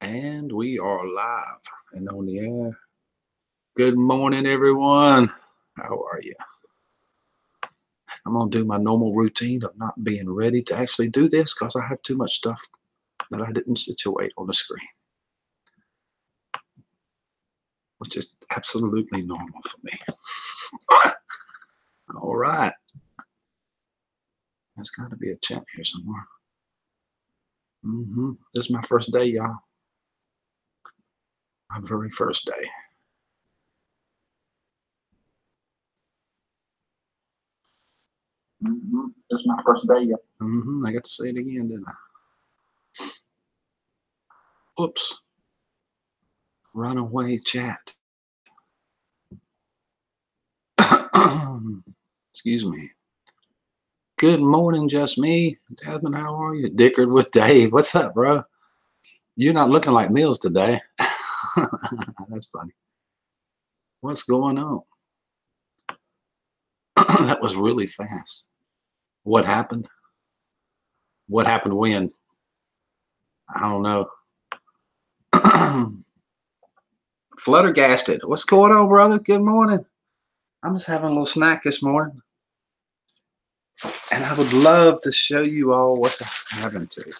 And we are live and on the air. Good morning, everyone. How are you? I'm going to do my normal routine of not being ready to actually do this because I have too much stuff that I didn't situate on the screen, which is absolutely normal for me. All right. There's got to be a chat here somewhere. This is my first day, y'all. My very first day. This is my first day, y'all. I got to say it again, didn't I? Oops. Runaway chat. Excuse me. Good morning, just me. Desmond, how are you? Dickard with Dave. What's up, bro? You're not looking like Mills today. That's funny. What's going on? That was really fast. What happened? What happened when? I don't know. Fluttergasted. What's going on, brother? Good morning. I'm just having a little snack this morning. And I would love to show you all what's having to.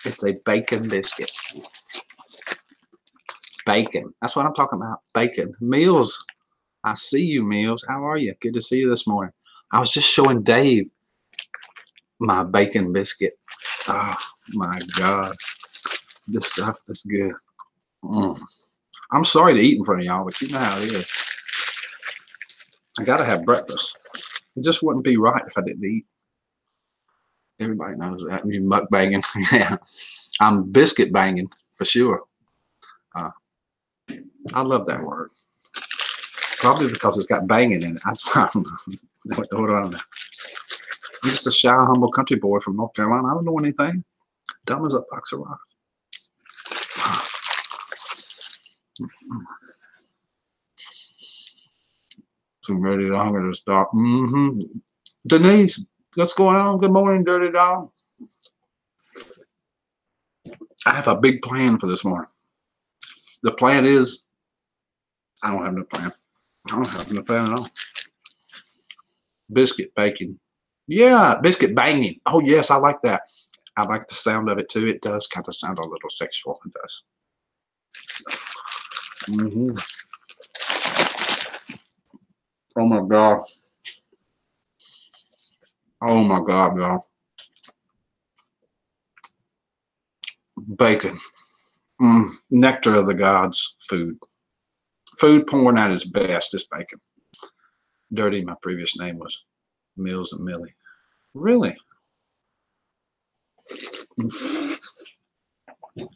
It's a bacon biscuit. Bacon. That's what I'm talking about. Bacon. Meals. I see you, Meals. How are you? Good to see you this morning. I was just showing Dave my bacon biscuit. Oh, my God. This stuff is good. I'm sorry to eat in front of y'all, but you know how it is. I got to have breakfast. It just wouldn't be right if I didn't eat. Everybody knows that. You mukbanging. Yeah. I'm biscuit banging for sure. I love that word. Probably because it's got banging in it. I don't know. What do I know? I'm just a shy, humble country boy from North Carolina. I don't know anything. Dumb as a box of rocks. So I'm ready to hunger to start. Denise, what's going on? Good morning, Dirty Dog. I have a big plan for this morning. The plan is, I don't have no plan. I don't have no plan at all. Biscuit baking. Yeah, biscuit banging. Oh, yes, I like that. I like the sound of it, too. It does kind of sound a little sexual. It does. Oh, my God. Oh, my God, y'all. Bacon. Nectar of the gods food. Food porn at its best is bacon. Dirty, my previous name was Mills and Millie. Really?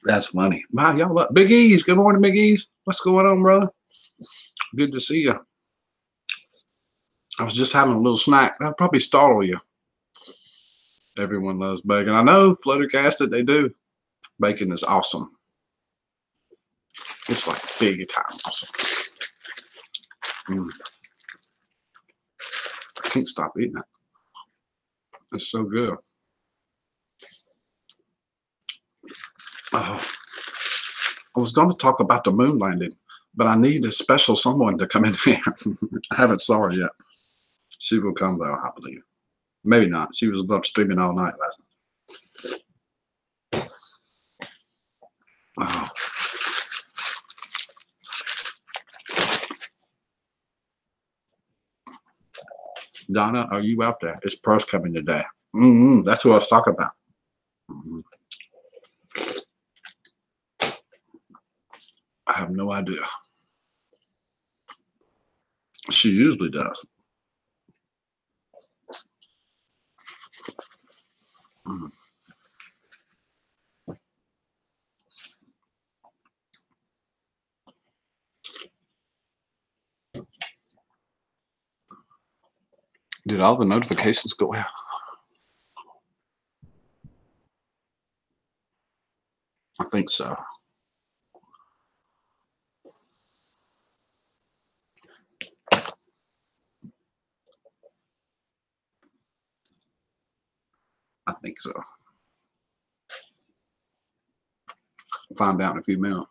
That's funny. Wow, y'all up. Big E's. Good morning, Big E's. What's going on, brother? Good to see you. I was just having a little snack. That'll probably startle you. Everyone loves bacon. I know, Fluttergasted, they do. Bacon is awesome. It's like big time awesome. I can't stop eating it. It's so good. Oh, I was going to talk about the moon landing, but I need a special someone to come in here. I haven't saw her yet. She will come though, I believe. Maybe not. She was up streaming all night last night. Oh. Donna, are you out there? Is Purse coming today? That's what I was talking about. I have no idea. She usually does. Did all the notifications go out? I think so. I think so. find out in a few minutes.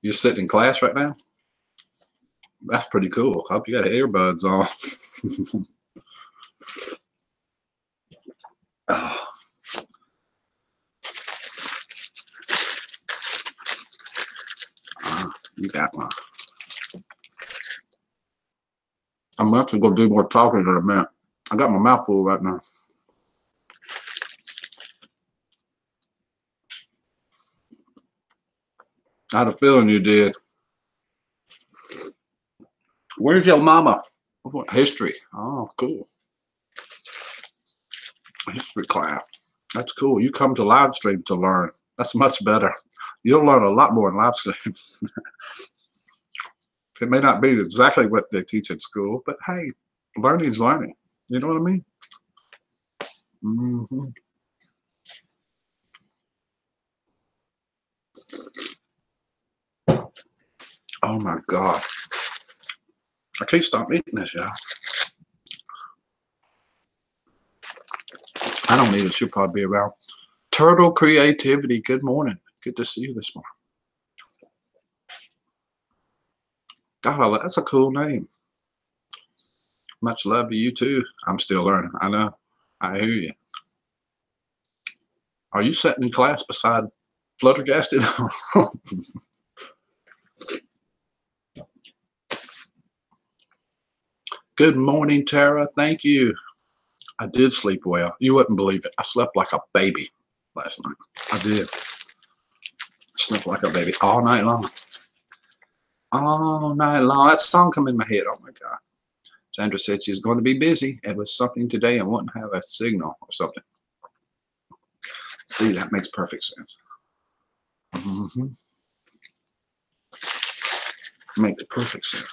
You're sitting in class right now? That's pretty cool. Hope you got earbuds on. Oh, you got one. I'm actually going to do more talking in a minute. I got my mouth full right now. I had a feeling you did. Where's your mama? History. Oh, cool. History class. That's cool. You come to live stream to learn. That's much better. You'll learn a lot more in live stream. It may not be exactly what they teach at school, but hey, learning is learning. You know what I mean? Mm-hmm. Oh my God. I can't stop eating this, y'all. I don't need it. She'll probably be around. Turtle Creativity. Good morning. Good to see you this morning. God, that's a cool name. Much love to you too. I'm still learning. I know. I hear you. Are you sitting in class beside Fluttergasted? Good morning, Tara. Thank you. I did sleep well. You wouldn't believe it. I slept like a baby last night. I did. Slept like a baby all night long. All night long. That song come in my head. Oh my God. Sandra said she's going to be busy. It was something today and wouldn't have a signal or something. See, that makes perfect sense. Mm-hmm. Makes perfect sense.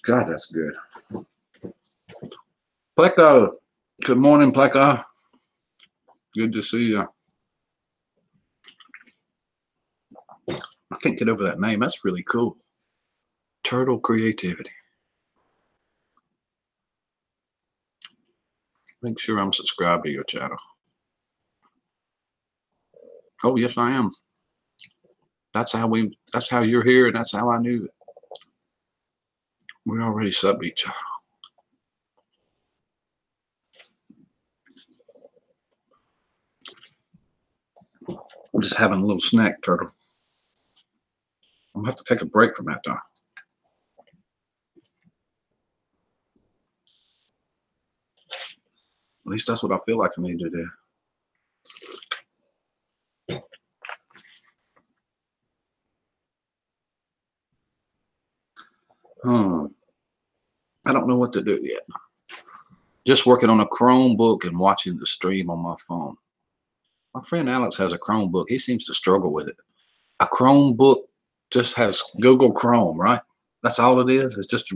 God, that's good. Pleco. Good morning, Pleco. Good to see you. I can't get over that name. That's really cool. Turtle Creativity. Make sure I'm subscribed to your channel. Oh, yes, I am. That's how you're here, and that's how I knew it. We already subbed each other. I'm just having a little snack, Turtle. I'm gonna have to take a break from that though. At least that's what I feel like I need to do. I don't know what to do yet. Just working on a Chromebook and watching the stream on my phone. My friend Alex has a Chromebook. He seems to struggle with it. A Chromebook just has Google Chrome, right? That's all it is. It's just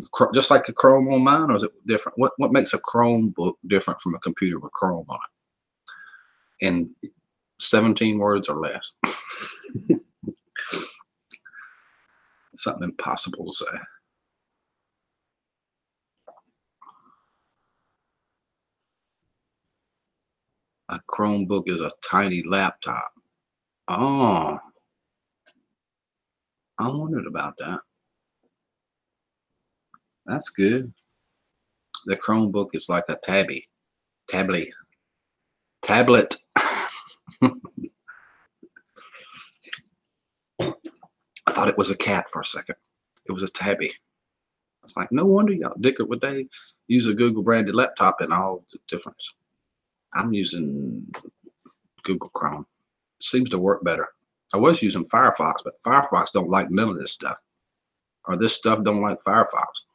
like a Chrome on mine, or is it different? What makes a Chromebook different from a computer with Chrome on it? In 17 words or less. Something impossible to say. A Chromebook is a tiny laptop. Oh, I wondered about that. That's good. The Chromebook is like a tablet. I thought it was a cat for a second. It was a tabby. It's like, no wonder y'all dicker would they use a Google branded laptop and all the difference. I'm using Google Chrome. It seems to work better. I was using Firefox, but Firefox don't like none of this stuff. Or this stuff don't like Firefox.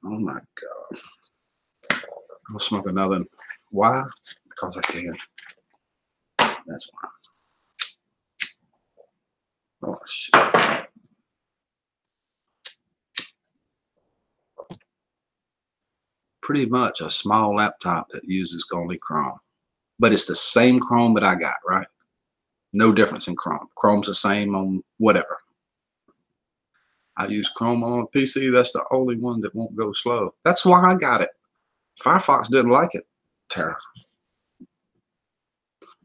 Oh my God. I'll smoke another. Why? Because I can. That's why. Oh shit. Pretty much a small laptop that uses only Chrome. but it's the same Chrome that I got, right? No difference in Chrome. Chrome's the same on whatever. I use Chrome on a PC. That's the only one that won't go slow. That's why I got it. Firefox didn't like it, Tara.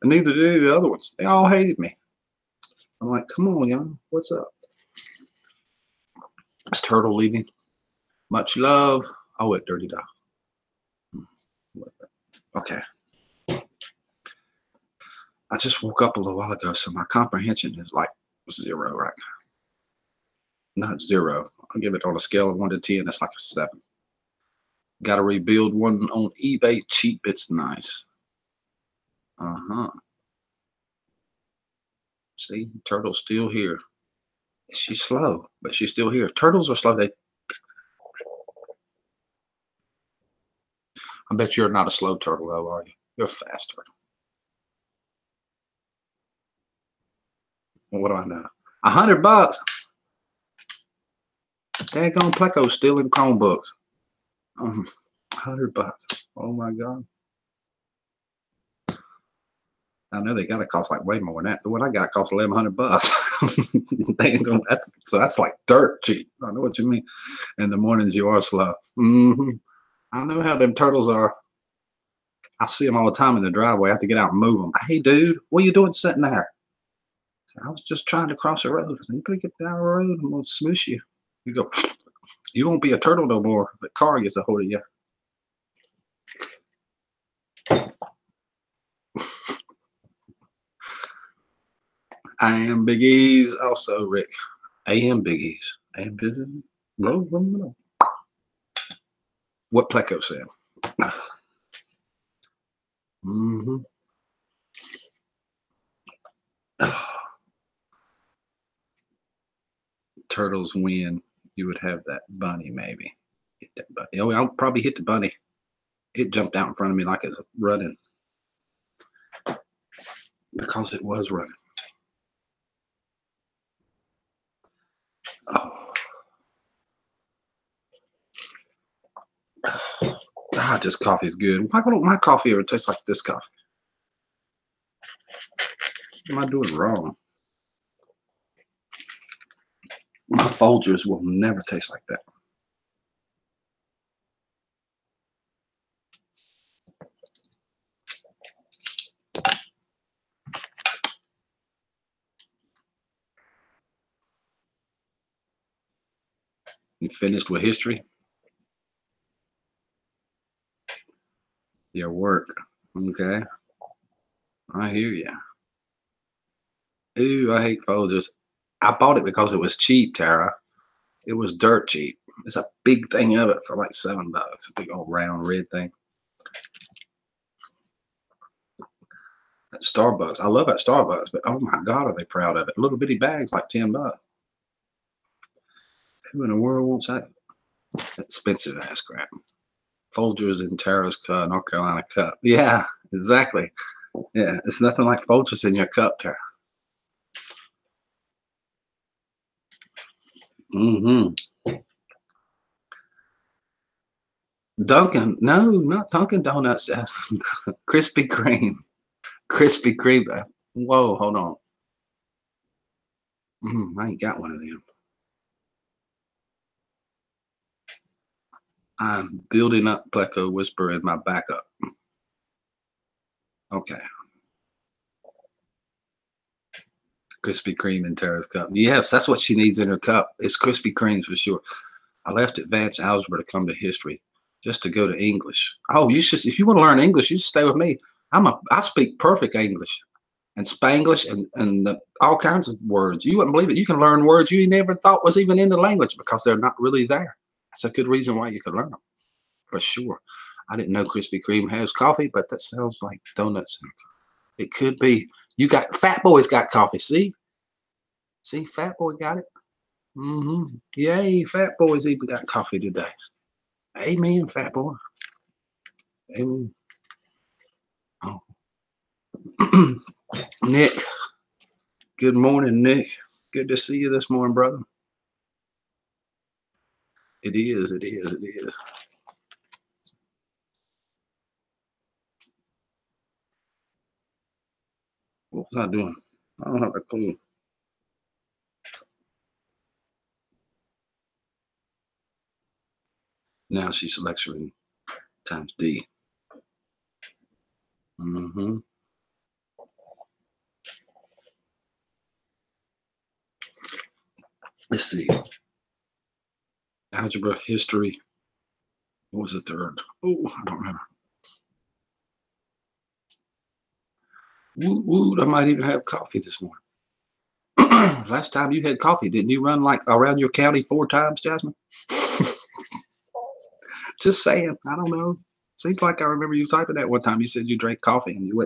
And neither did any of the other ones. They all hated me. I'm like, come on, y'all. What's up? It's Turtle leaving. Much love. Oh, wait, Dirty Dog. Okay. I just woke up a little while ago, so my comprehension is like 0 right now. Not 0. I'll give it on a scale of 1 to 10. It's like a 7. Got to rebuild one on eBay. Cheap. It's nice. See, Turtle's still here. She's slow, but she's still here. Turtles are slow. I bet you're not a slow turtle, though, are you? You're a fast turtle. Well, what do I know? $100. Daggone Pleco stealing Chromebooks. $100. Oh my God. I know they gotta cost like way more than that. The one I got cost $1,100. That's like dirt cheap. I know what you mean. In the mornings you are slow. I know how them turtles are. I see them all the time in the driveway. I have to get out and move them. Hey, dude, what are you doing sitting there? I was just trying to cross the road. You better get down the road. I'm gonna smoosh you. You go. You won't be a turtle no more if the car gets a hold of you. I am Big E's also, Rick. I am Big E's. I am Big E's. What Pleco said. Turtles win. You would have that bunny, maybe. Hit that bunny. Oh, I'll probably hit the bunny. It jumped out in front of me like it was running. Because it was running. Oh. God, this coffee is good. Why don't my coffee ever taste like this coffee? What am I doing wrong? My Folgers will never taste like that. You finished with history? Your work. Okay. I hear you. Ooh, I hate Folgers. I bought it because it was cheap, Tara. It was dirt cheap. It's a big thing of it for like $7. A big old round red thing. At Starbucks. I love at Starbucks, but oh my God, are they proud of it? Little bitty bags like $10. Who in the world wants that? Expensive ass crap. Folgers in Tara's North Carolina cup. Yeah, exactly. Yeah, it's nothing like Folgers in your cup, Tara. Dunkin', no, not Dunkin' Donuts. Krispy Kreme. Krispy Kreme. Whoa, hold on. I ain't got one of them. I'm building up Pleco Whisper in my backup. Okay. Krispy Kreme in Tara's cup. Yes, that's what she needs in her cup. It's Krispy Kremes for sure. I left advanced algebra to come to history, just to go to English. Oh, you should. If you want to learn English, you should stay with me. I speak perfect English and Spanglish and all kinds of words. You wouldn't believe it. You can learn words you never thought was even in the language because they're not really there. That's a good reason why you could learn them, for sure. I didn't know Krispy Kreme has coffee, but that sounds like donuts. It could be. You got Fat Boy's got coffee. See, Fat Boy got it. Yay, Fat Boy's even got coffee today. Amen, Fat Boy. Amen. Oh. Nick. Good morning, Nick. Good to see you this morning, brother. It is. It is. It is. not doing? I don't have a clue. Now she selects ring times D. Mm-hmm. Let's see. Algebra, history. What was the third? Oh, I don't remember. Woot woot! I might even have coffee this morning. Last time you had coffee, didn't you run like around your county 4 times, Jasmine? Just saying. I don't know. Seems like I remember you typing that one time. You said you drank coffee and you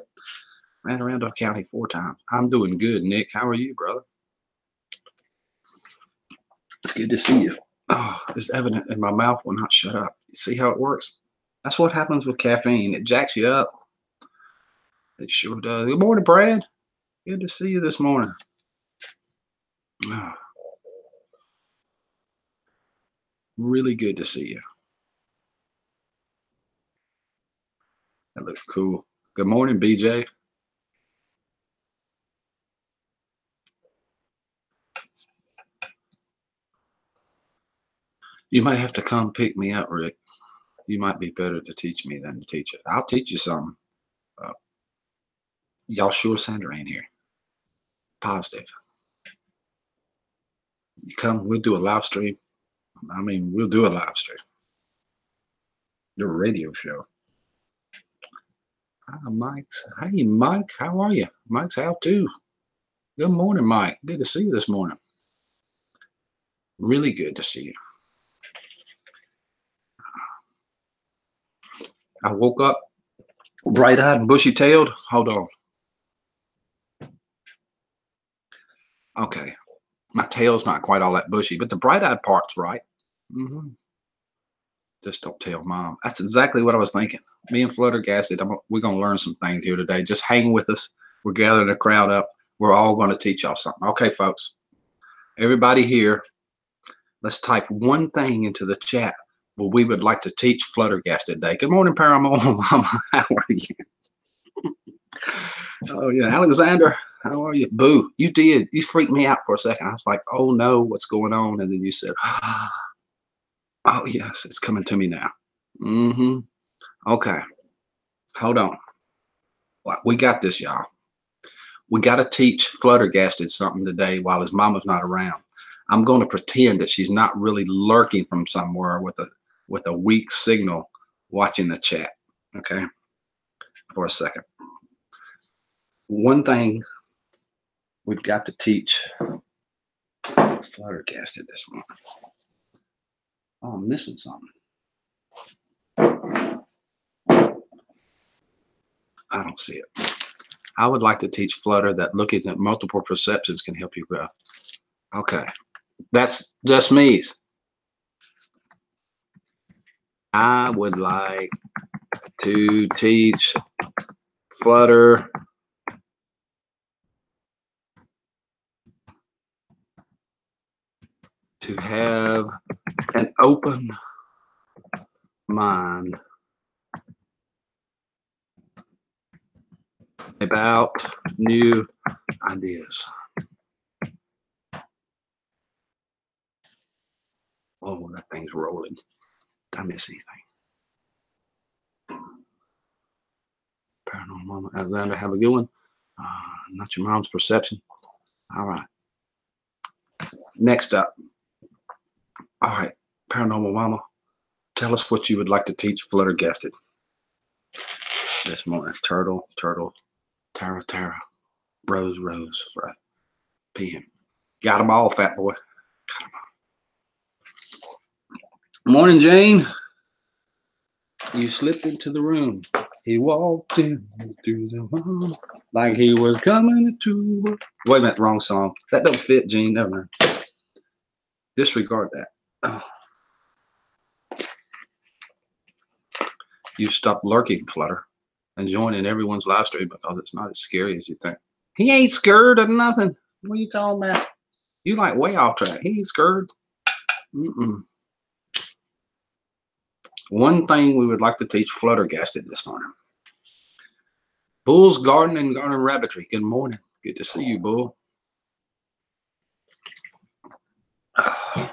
ran around the county 4 times. I'm doing good, Nick. How are you, brother? It's good to see you. Oh, it's evident in my mouth will not shut up. You see how it works? That's what happens with caffeine. It jacks you up. It sure does. Good morning, Brad. Good to see you this morning. Oh, really good to see you. That looks cool. Good morning, BJ. You might have to come pick me up, Rick. You might be better to teach me than to teach it. I'll teach you something. Y'all sure Sandra ain't here. Positive. You come, we'll do a live stream. I mean, we'll do a live stream. Do a radio show. Hi, Mike. Hey, Mike. How are you? Mike's out too. Good morning, Mike. Good to see you this morning. Really good to see you. I woke up bright-eyed and bushy-tailed. Hold on. Okay. My tail's not quite all that bushy, but the bright-eyed part's right. Mm-hmm. Just don't tell Mom. That's exactly what I was thinking. Me and Fluttergasted, we're going to learn some things here today. Just hang with us. We're gathering a crowd up. We're all going to teach y'all something. Okay, folks. Everybody here, let's type one thing into the chat. Well, we would like to teach Fluttergasted today. Good morning, Paranormal Mama. How are you? Oh, yeah. Alexander, how are you? Boo, you did. You freaked me out for a second. I was like, oh, no, what's going on? And then you said, oh, yes, it's coming to me now. Mm-hmm. Okay. Hold on. We got this, y'all. We got to teach Fluttergasted something today while his mama's not around. I'm going to pretend that she's not really lurking from somewhere with a weak signal watching the chat. Okay. For a second. One thing we've got to teach Fluttergasted this morning. Oh, I'm missing something. I don't see it. I would like to teach Flutter that looking at multiple perceptions can help you grow. Okay. That's just me. I would like to teach Flutter to have an open mind about new ideas. Oh, that thing's rolling. Did I miss anything? Paranormal Mama. Alexander, have a good one. Not your mom's perception. All right. Next up. All right. Paranormal Mama, tell us what you would like to teach Fluttergasted this morning. Turtle, Tara, Rose, Fred, PM. Got them all, fat boy. Got them all. Morning, Jane. You slipped into the room. He walked in through the room like he was coming to work. Wait a minute, wrong song. That don't fit, Gene. Never mind. Disregard that. Oh. You stopped lurking, Flutter, and joining everyone's live stream because it's not as scary as you think. He ain't scared of nothing. What are you talking about? You like way off track. He ain't scared. Mm-mm. One thing we would like to teach Fluttergasted this morning. Bull's Garden and Garden Rabbitry. Good morning. Good to see you, Bull. I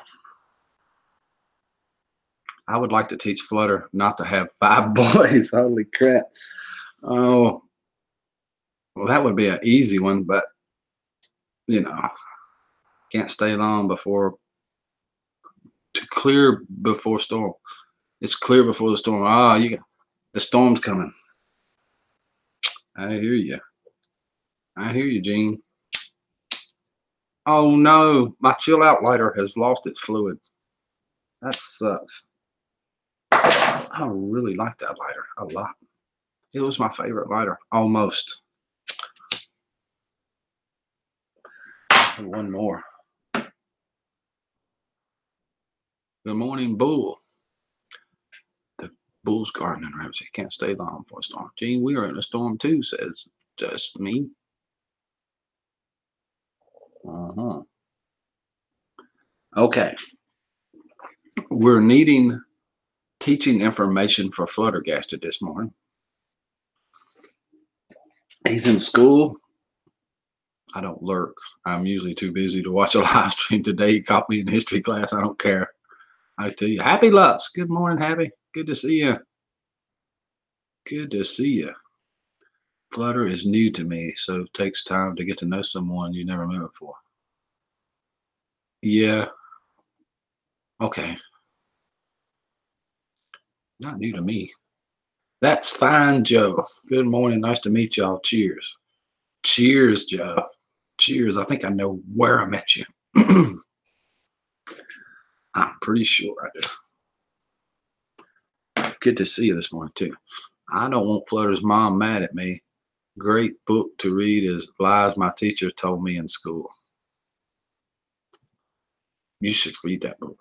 would like to teach Flutter not to have 5 boys. Holy crap. Oh, well, that would be an easy one, but, you know, can't stay long before to clear before storm. It's clear before the storm. Ah, the storm's coming. I hear you. I hear you, Gene. Oh no, my chill out lighter has lost its fluid. That sucks. I really like that lighter a lot. It was my favorite lighter, almost. One more. Good morning, Bull. The Bull's gardening Ramsey can't stay long for a storm. Gene, we are in a storm too, says just me. Uh-huh. Okay. We're needing teaching information for Fluttergasted this morning. He's in school. I don't lurk. I'm usually too busy to watch a live stream. Today he caught me in history class. I don't care. I tell you, Happy Lux. Good morning, Happy. Good to see you. Good to see you. Flutter is new to me, so it takes time to get to know someone you never met before. Yeah. Okay. Not new to me. That's fine, Joe. Good morning. Nice to meet y'all. Cheers. Cheers, Joe. Cheers. I think I know where I met you. I'm pretty sure I do. Good to see you this morning, too. I don't want Flutter's mom mad at me. Great book to read is Lies My Teacher Told Me in School. You should read that book.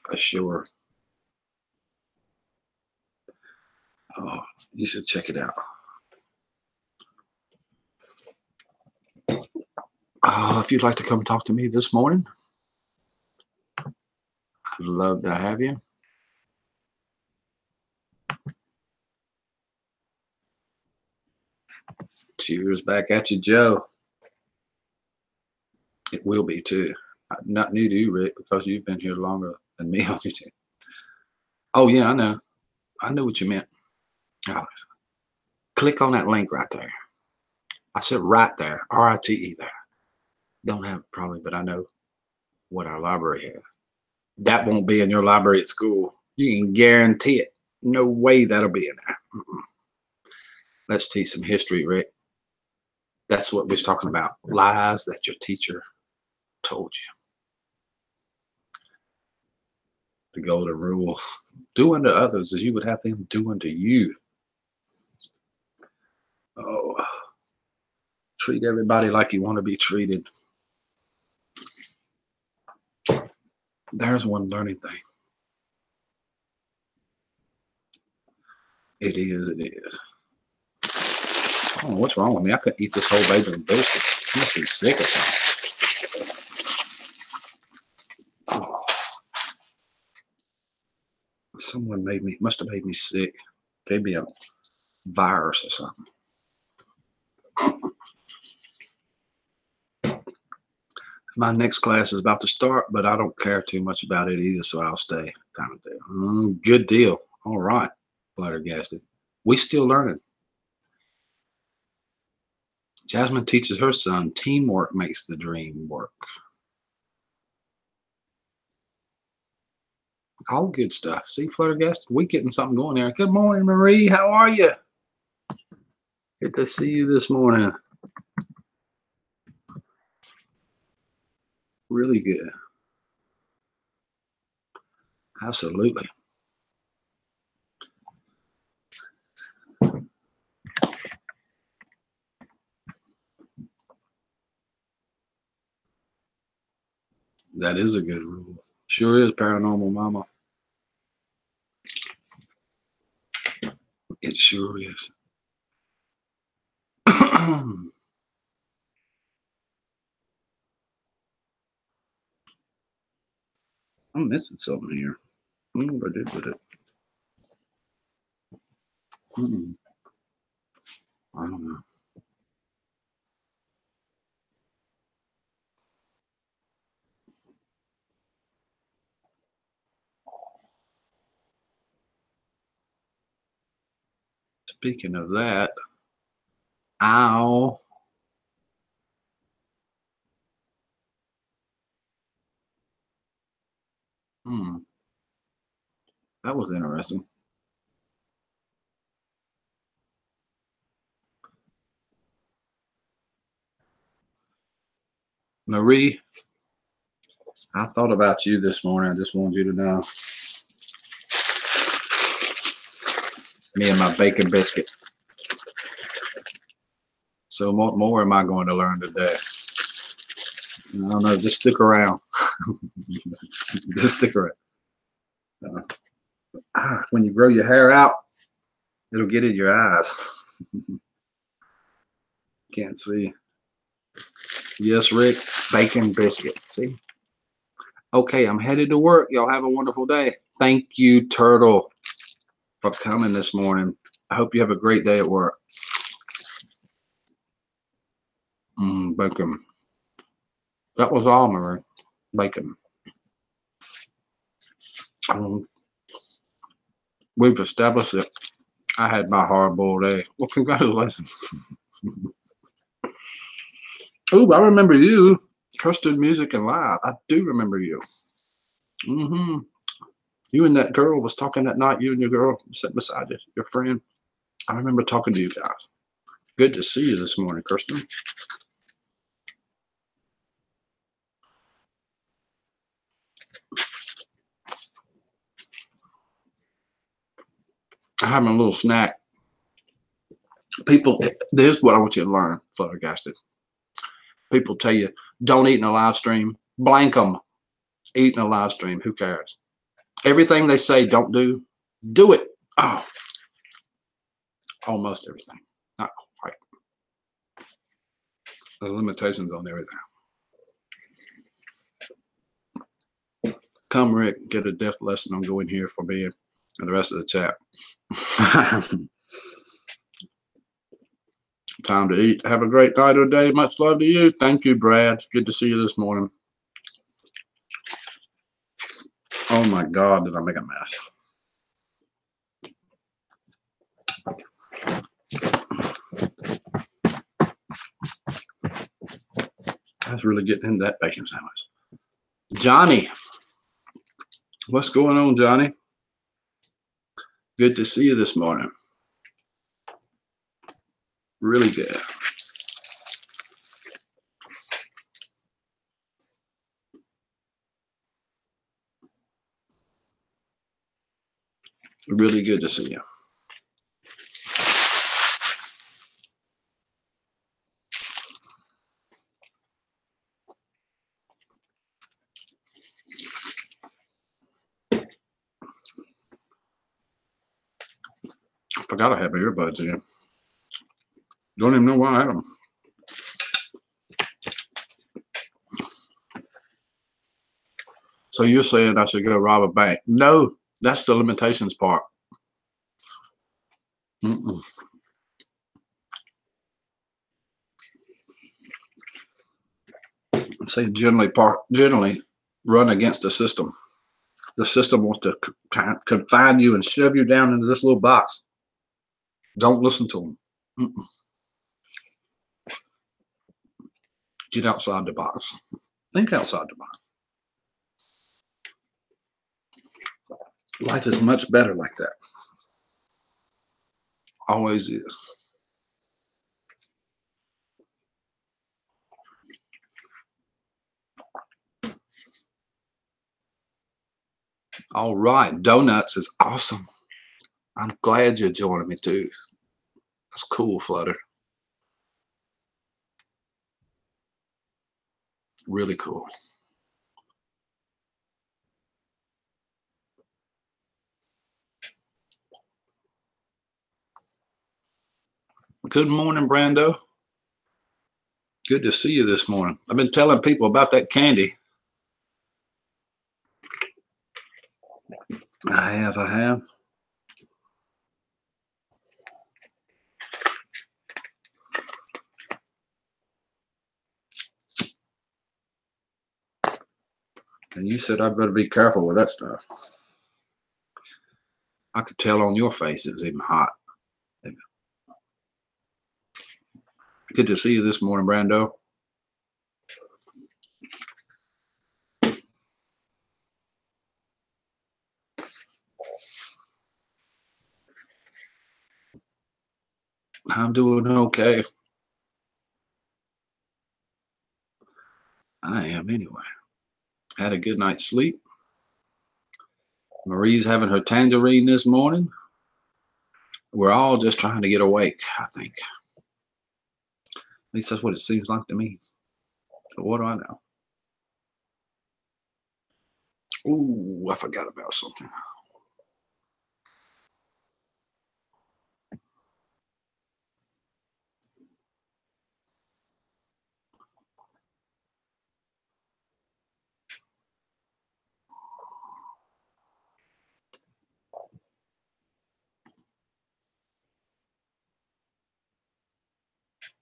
For sure. Oh, you should check it out. If you'd like to come talk to me this morning, I'd love to have you. Cheers back at you, Joe. It will be too. Not new to you, Rick, because you've been here longer than me on YouTube. Oh yeah, I know. I know what you meant. Oh, click on that link right there. I said right there, RITE there. Don't have it probably, but I know what our library has. That won't be in your library at school. You can guarantee it. No way that'll be in there. Let's teach some history, Rick. That's what we was talking about. Lies that your teacher told you. The golden rule. Do unto others as you would have them do unto you. Oh, treat everybody like you want to be treated. There's one learning thing. It is. I don't know what's wrong with me. I couldn't eat this whole bacon biscuit. I must be sick or something. Oh. Someone must have made me sick. Gave me a virus or something. My next class is about to start, but I don't care too much about it either, so I'll stay. Kind of deal. Good deal. All right, Fluttergasted. We still learning. Jasmine teaches her son, teamwork makes the dream work. All good stuff. See, Fluttergasted, we getting something going there. Good morning, Marie. How are you? Good to see you this morning. Really good. Absolutely. That is a good rule. Sure is, Paranormal Mama. It sure is. I'm missing something here. I don't know what I did with it. Mm-mm. I don't know. Speaking of that, ow. Hmm, that was interesting. Marie, I thought about you this morning. I just wanted you to know. Me and my bacon biscuit. So what more am I going to learn today? I don't know. Just stick around. Just stick around. When you grow your hair out, it'll get in your eyes. Can't see. Yes, Rick. Bacon biscuit. See? Okay, I'm headed to work. Y'all have a wonderful day. Thank you, Turtle, for coming this morning. I hope you have a great day at work. Bacon. That was all, Marie. Bacon. We've established it. I had my hard-boiled egg. Well, congratulations. Oh, I remember you. Trusted Music and Live. I do remember you. You and that girl was talking that night. You and your girl sitting beside you, your friend. I remember talking to you guys. Good to see you this morning, Kirsten. I'm having a little snack. People, this is what I want you to learn, Fluttergasted. People tell you, don't eat in a live stream. Blank them. Eat in a live stream. Who cares? Everything they say don't do, do it. Oh, almost everything. Not quite. There's limitations on everything. Come, Rick, get a deaf lesson on going here for me and the rest of the chat. Time to eat. Have a great night or day. Much love to you. Thank you, Brad. It's good to see you this morning. Oh my God, did I make a mess? I was really getting into that bacon sandwich. Johnny. What's going on, Johnny? Good to see you this morning. Really good. Really good to see you. I forgot I had my earbuds in. Don't even know why I had them. So you're saying I should go rob a bank? No, that's the limitations part. Say generally run against the system. The system wants to confine you and shove you down into this little box. Don't listen to them. Get outside the box. Think outside the box. Life is much better like that. Always is. All right. Donuts is awesome. I'm glad you're joining me too. That's cool, Flutter. Really cool. Good morning, Brando. Good to see you this morning. I've been telling people about that candy. I have. And you said I'd better be careful with that stuff. I could tell on your face it was even hot. Good to see you this morning, Brando. I'm doing okay. I am anyway. Had a good night's sleep. Marie's having her tangerine this morning. We're all just trying to get awake, I think. At least that's what it seems like to me. So what do I know? Ooh, I forgot about something.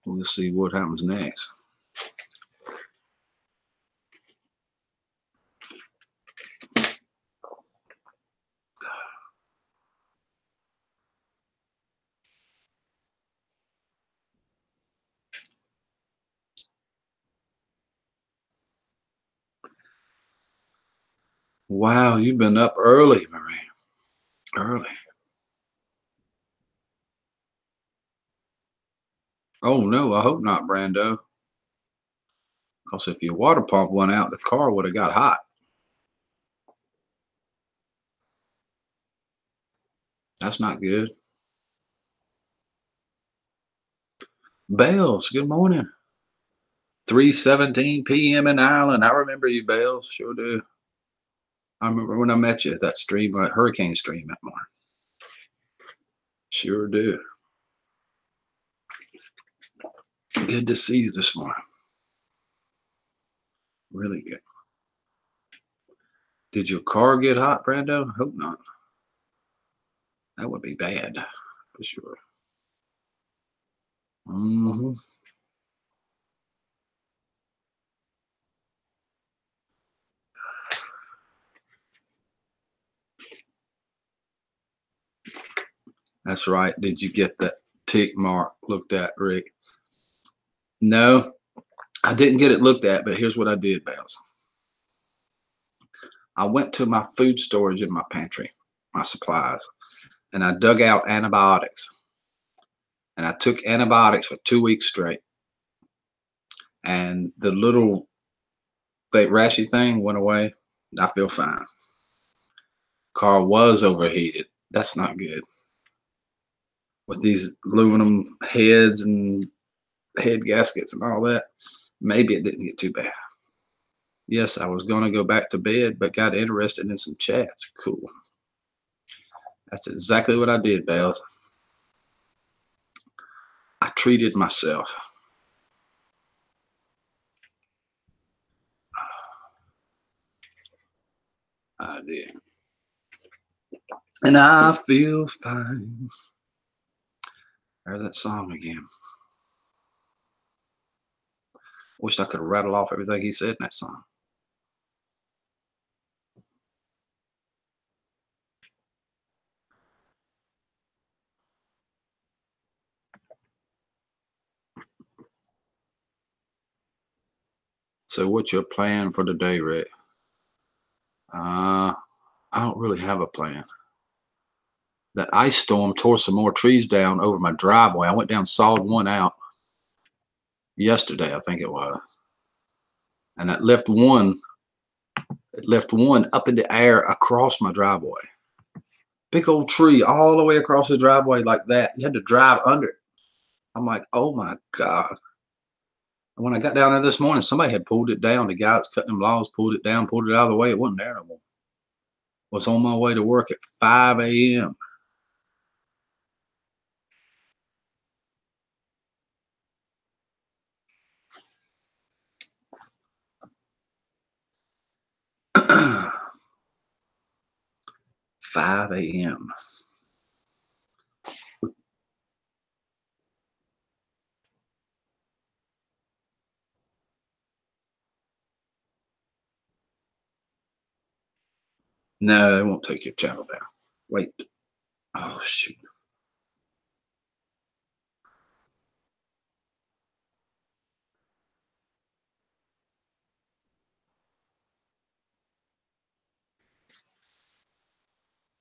We'll see what happens next. Wow, you've been up early, Marie. Early. Oh no, I hope not, Brando. Because if your water pump went out, the car would have got hot. That's not good. Bells, good morning. 3:17 p.m. in Ireland. I remember you, Bells. Sure do. I remember when I met you at that stream, hurricane stream that morning. Sure do. Good to see you this morning. Really good. Did your car get hot, Brando? Hope not. That would be bad for sure. Hmm. That's right. Did you get that tick mark looked at, Rick? No, I didn't get it looked at, but here's what I did, Bells. I went to my food storage in my pantry, my supplies, and I dug out antibiotics. And I took antibiotics for 2 weeks straight. And the little rashy thing went away. I feel fine. Car was overheated. That's not good. With these aluminum heads and head gaskets and all that, maybe it didn't get too bad. Yes, I was going to go back to bed, but got interested in some chats. Cool. That's exactly what I did, Bells. I treated myself. I did. And I feel fine. There's that song again. Wish I could rattle off everything he said in that song. So what's your plan for the day, Rick? I don't really have a plan. That ice storm tore some more trees down over my driveway. I went down, sawed one out yesterday, I think it was. And it left one up in the air across my driveway. Big old tree all the way across the driveway like that. You had to drive under it. I'm like, oh my God. And when I got down there this morning, somebody had pulled it down. The guy that's cutting them logs pulled it down, pulled it out of the way. It wasn't there no more. Was on my way to work at 5 a.m. 5 a.m. No, they won't take your channel down. Wait. Oh, shoot.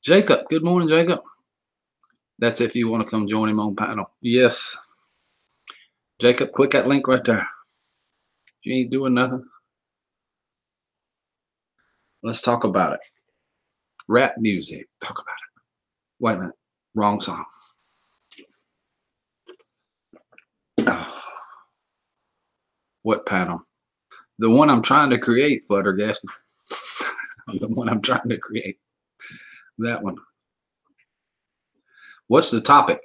Jacob. Good morning, Jacob. That's if you want to come join him on panel. Yes. Jacob, click that link right there. You ain't doing nothing. Let's talk about it. Rap music. Talk about it. Wait a minute. Wrong song. Oh, what panel? The one I'm trying to create, Fluttergast. The one I'm trying to create. That one. What's the topic?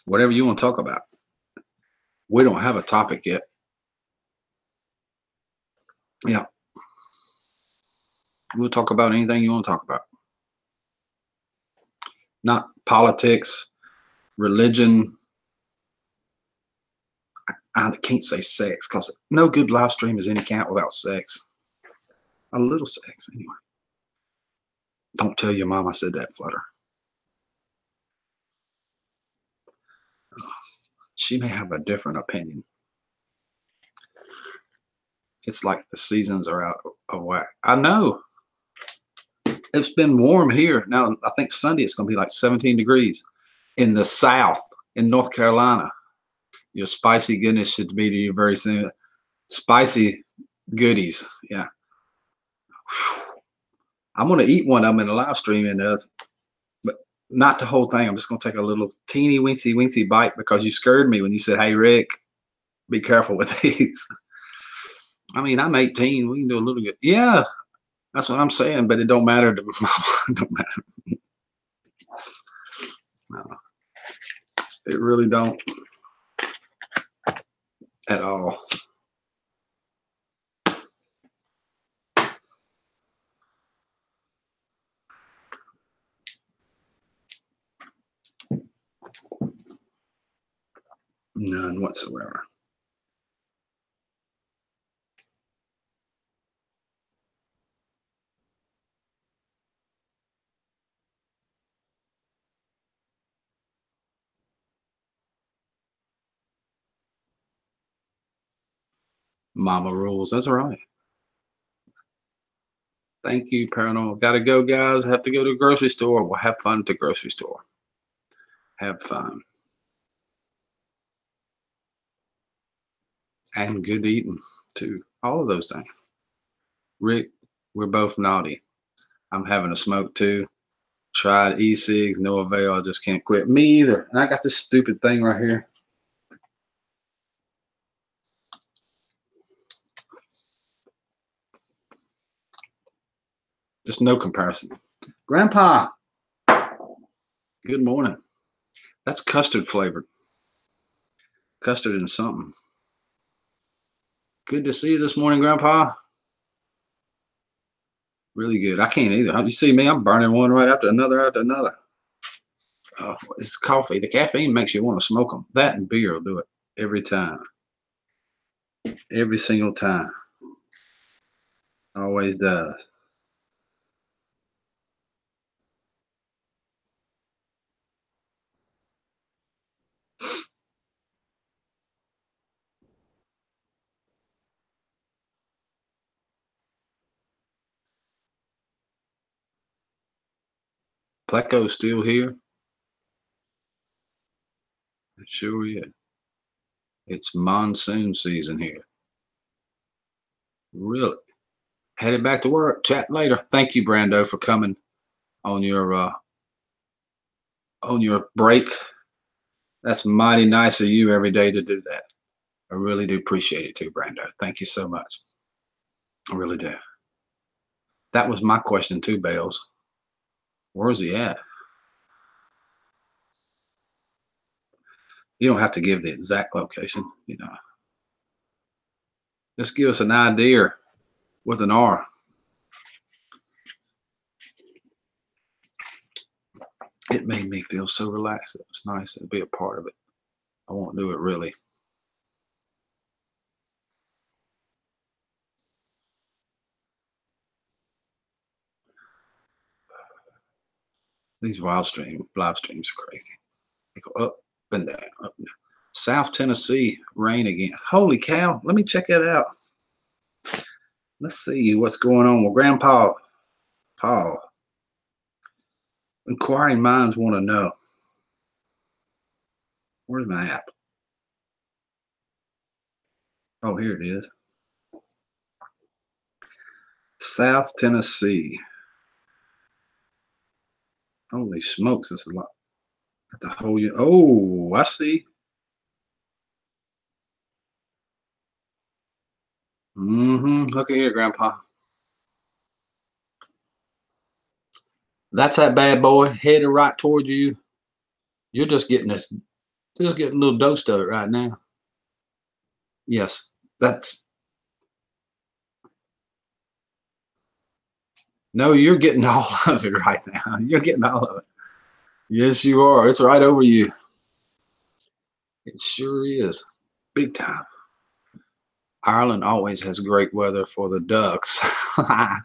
Whatever you want to talk about. We don't have a topic yet. Yeah. We'll talk about anything you want to talk about. Not politics, religion. I can't say sex because no good live stream is any count without sex. A little sex, anyway. Don't tell your mom I said that, Flutter. She may have a different opinion. It's like the seasons are out of whack. I know. It's been warm here. Now, I think Sunday it's going to be like 17 degrees in the South, in North Carolina. Your spicy goodness should be to you very soon. Spicy goodies. Yeah. I'm going to eat one of them in a live stream, but not the whole thing. I'm just going to take a little teeny weensy bite because you scared me when you said, "Hey, Rick, be careful with these." I mean, I'm 18. We can do a little bit. Yeah, that's what I'm saying, but it don't matter to mama. It don't matter. No, it really don't at all. None whatsoever. Mama rules. That's right. Thank you, Paranormal. Got to go, guys. Have to go to the grocery store. Well, have fun at the grocery store. Have fun. And good eating, too. All of those things. Rick, we're both naughty. I'm having a smoke, too. Tried e-cigs, no avail. I just can't quit. Me either. And I got this stupid thing right here. Just no comparison. Grandpa, good morning. That's custard flavored. Custard and something. Good to see you this morning, Grandpa. Really good. I can't either. You see me? I'm burning one right after another after another. Oh, it's coffee. The caffeine makes you want to smoke them. That and beer will do it every time. Every single time. Always does. Pleco's still here. It sure is. It's monsoon season here. Really. Headed back to work. Chat later. Thank you, Brando, for coming on your break. That's mighty nice of you every day to do that. I really do appreciate it too, Brando. Thank you so much. I really do. That was my question too, Bales. Where's he at? You don't have to give the exact location, you know. Just give us an idea with an R. It made me feel so relaxed. It was nice to be a part of it. I won't do it really. These live streams are crazy. They go up and down, up and down. South Tennessee, rain again. Holy cow. Let me check that out. Let's see what's going on. Well, Grandpa, Paul, inquiring minds want to know. Where's my app? Oh, here it is. South Tennessee. Holy smokes, that's a lot. Got the whole. Oh, I see. Look at here, Grandpa. That's that bad boy headed right towards you. You're just getting this, just getting a little dose of it right now. Yes, that's. No, you're getting all of it right now. You're getting all of it. Yes, you are. It's right over you. It sure is. Big time. Ireland always has great weather for the ducks. I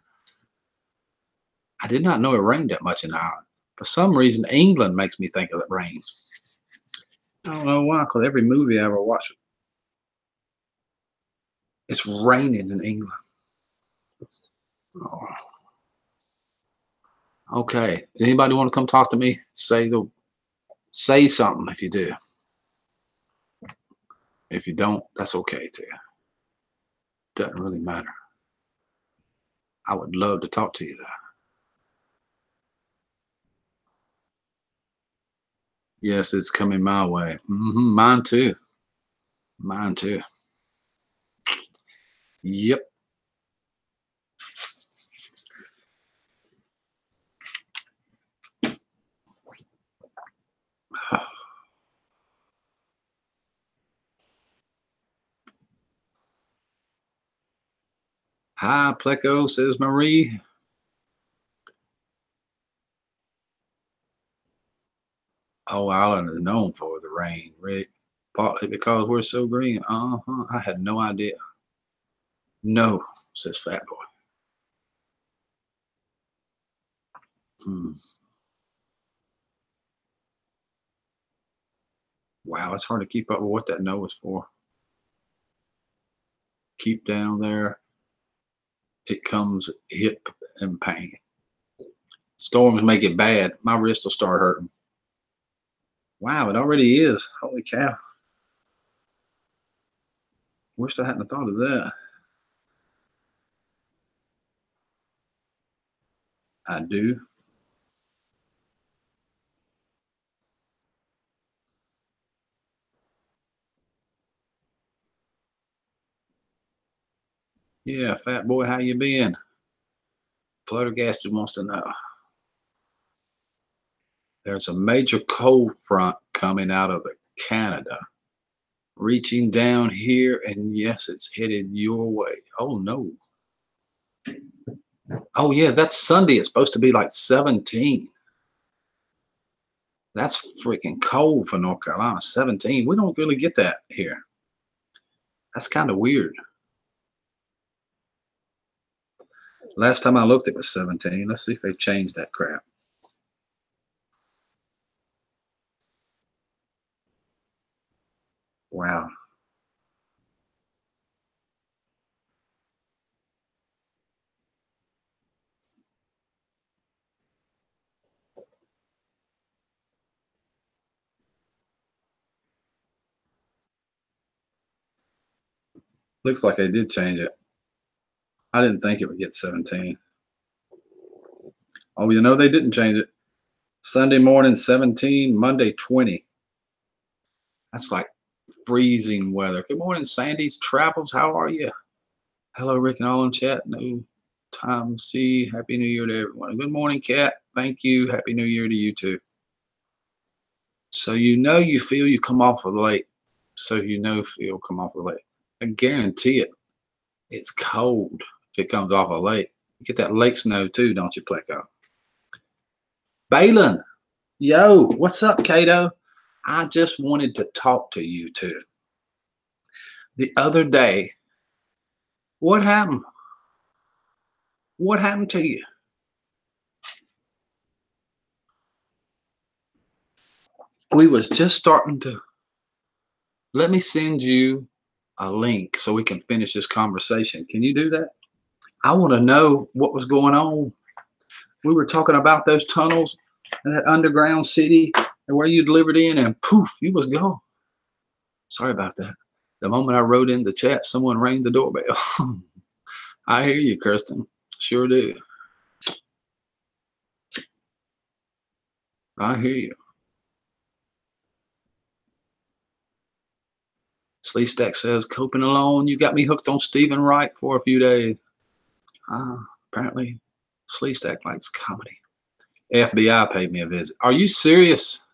did not know it rained that much in Ireland. For some reason, England makes me think of the rain. I don't know why, because every movie I ever watched, it's raining in England. Oh. Okay. Anybody want to come talk to me? Say something if you do. If you don't, that's okay too. Doesn't really matter. I would love to talk to you though. Yes, it's coming my way. Mine too. Mine too. Yep. Hi, Pleco, says Marie. Oh, Ireland is known for the rain, Rick. Partly because we're so green. I had no idea. No, says Fat Boy. Hmm. Wow, it's hard to keep up with what that no is for. Keep down there. It comes hit and pain. Storms make it bad. My wrist will start hurting. Wow, it already is. Holy cow. Wish I hadn't thought of that. I do. Yeah, Fat Boy, how you been? Fluttergasted wants to know. There's a major cold front coming out of Canada, reaching down here, and yes, it's headed your way. Oh no. Oh yeah, that's Sunday. It's supposed to be like 17. That's freaking cold for North Carolina. 17. We don't really get that here. That's kind of weird. Last time I looked, it was 17. Let's see if they changed that crap. Wow. Looks like they did change it. I didn't think it would get 17. Oh, you know, they didn't change it. Sunday morning 17, Monday 20. That's like freezing weather. Good morning, Sandy's Travels. How are you? Hello, Rick and all in chat. No time to see. Happy New Year to everyone. Good morning, Kat. Thank you. Happy New Year to you too. So you feel you come off of the lake. So feel come off the lake. I guarantee it. It's cold if it comes off a lake. You get that lake snow too, don't you, Pleco? Balin, yo, what's up, Kato? I just wanted to talk to you too. The other day, what happened? What happened to you? We was just starting to. Let me send you a link so we can finish this conversation. Can you do that? I want to know what was going on. We were talking about those tunnels and that underground city and where you delivered in, and poof, you was gone. Sorry about that. The moment I wrote in the chat, someone rang the doorbell. I hear you, Kirsten. Sure do. I hear you. Sleestack says, coping alone. You got me hooked on Stephen Wright for a few days. Apparently, Sleestack likes comedy. FBI paid me a visit. Are you serious?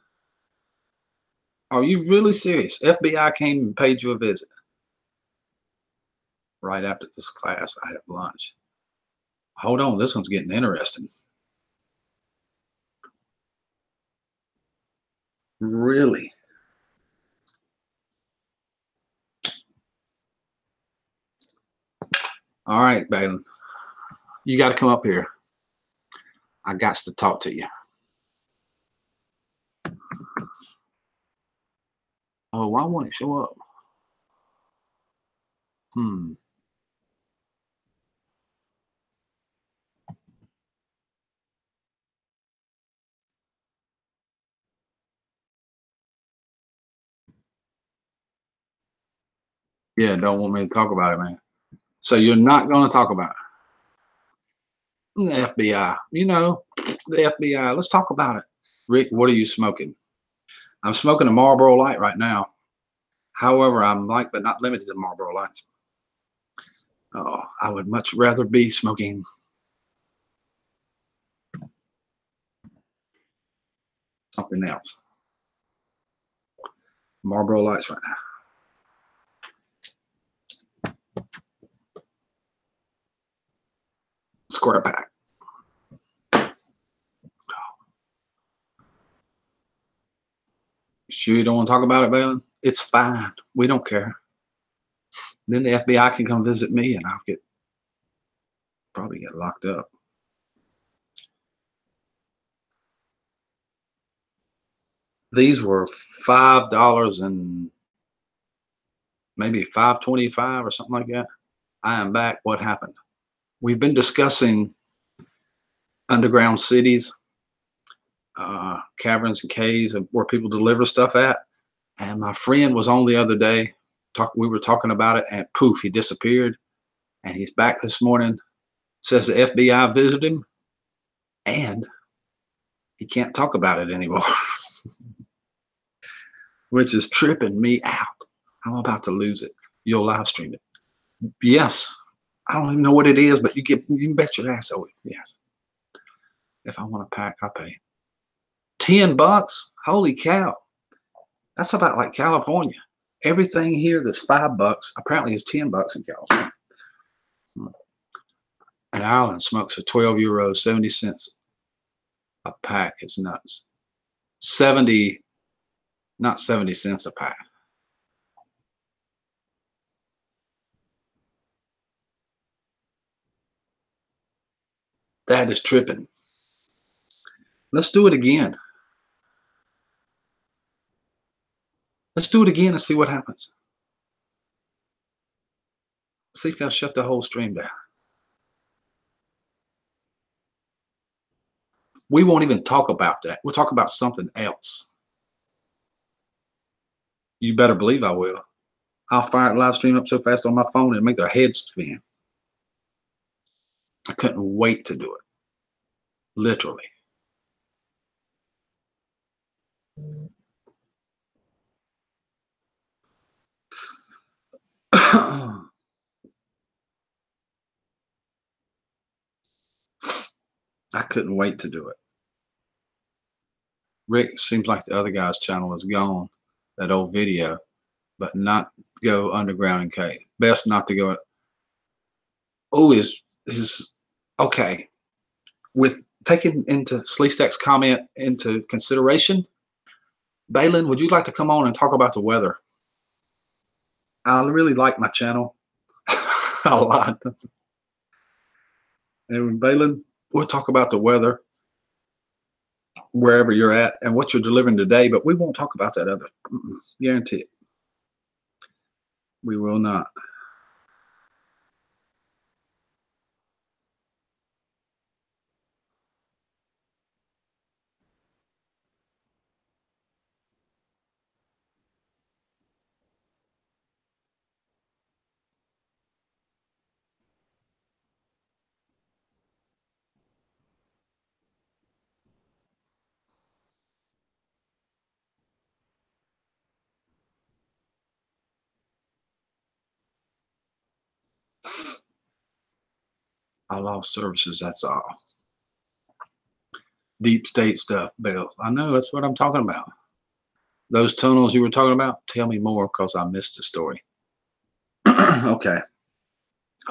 Are you really serious? FBI came and paid you a visit. Right after this class, I have lunch. Hold on, this one's getting interesting. Really? All right, Balin. You got to come up here. I got to talk to you. Oh, why won't it show up? Yeah, don't want me to talk about it, man. So you're not going to talk about it. The FBI. You know, the FBI. Let's talk about it. Rick, what are you smoking? I'm smoking a Marlboro Light right now. However, I'm like, but not limited to Marlboro Lights. Oh, I would much rather be smoking something else. Marlboro Lights right now. Square pack. Sure you don't want to talk about it, Balin? It's fine. We don't care. Then the FBI can come visit me and I'll probably get locked up. These were $5 and maybe $5.25 or something like that. I am back. What happened? We've been discussing underground cities, caverns and caves, and where people deliver stuff at. And my friend was on the other day. We were talking about it, and poof, he disappeared. And he's back this morning. Says the FBI visited him, and he can't talk about it anymore, which is tripping me out. I'm about to lose it. You'll live stream it. Yes. I don't even know what it is, but you can bet your ass on it. Yes. If I want a pack, I'll pay $10. Holy cow. That's about like California. Everything here that's $5 apparently is $10 in California. An island smokes for €12, 70 cents a pack. It's nuts. 70, not 70 cents a pack. That is tripping. Let's do it again. Let's do it again and see what happens. See if I'll shut the whole stream down. We won't even talk about that. We'll talk about something else. You better believe I will. I'll fire a live stream up so fast on my phone and make their heads spin. I couldn't wait to do it. Literally. I couldn't wait to do it. Rick, seems like the other guy's channel is gone, that old video, but not go underground and cave. Best not to go. Oh, is okay. With taking into Sleestack's comment into consideration, Balin, would you like to come on and talk about the weather? I really like my channel a lot. And Balin, we'll talk about the weather. wherever you're at and what you're delivering today, but we won't talk about that other. Guarantee it. We will not. I lost services. That's all. Deep state stuff, Bill. I know that's what I'm talking about. Those tunnels you were talking about, tell me more because I missed the story. Okay.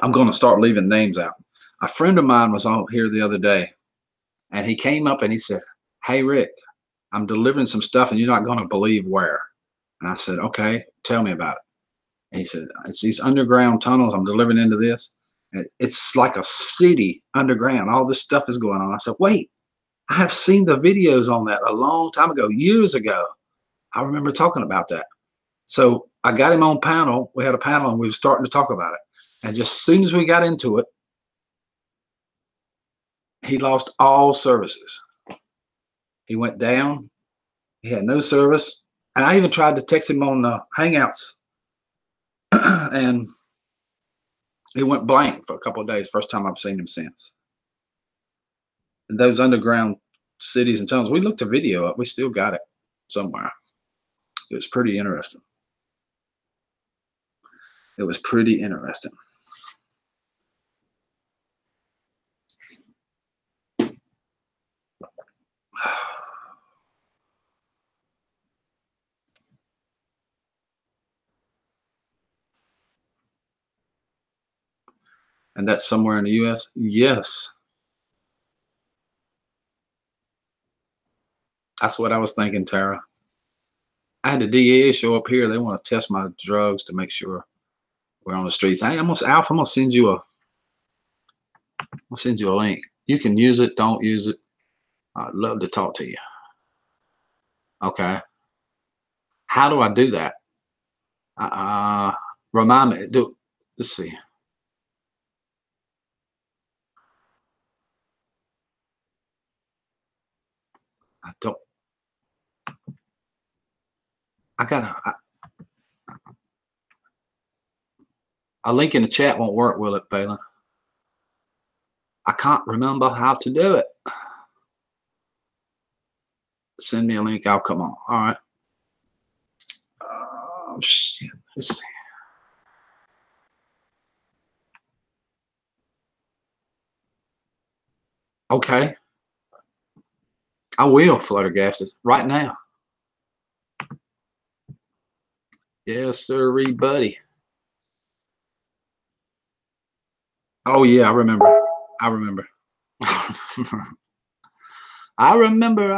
I'm going to start leaving names out. A friend of mine was on here the other day and he came up and he said, "Hey, Rick, I'm delivering some stuff and you're not going to believe where." And I said, "Okay, tell me about it." And he said, "It's these underground tunnels. I'm delivering into this. It's like a city underground. All this stuff is going on." I said, "Wait, I have seen the videos on that a long time ago, years ago. I remember talking about that." So I got him on panel. We had a panel and we were starting to talk about it. And just as soon as we got into it, he lost all services. He went down. He had no service. And I even tried to text him on Hangouts and he went blank for a couple of days. First time I've seen him since. And those underground cities and tunnels, we looked a video up. We still got it somewhere. It was pretty interesting. It was pretty interesting. And that's somewhere in the US? Yes. That's what I was thinking, Tara. I had the DEA show up here. They want to test my drugs to make sure we're on the streets. Hey, Alf, I'm gonna send you a link. You can use it, don't use it. I'd love to talk to you. Okay. How do I do that? Remind me. Let's see. I don't. I gotta. A link in the chat won't work, will it, Balin? I can't remember how to do it. Send me a link. I'll come on. All right. Shit. Let's see. Okay. I will Fluttergasted right now. Yes, sir, buddy. Oh yeah, I remember. I remember. I remember.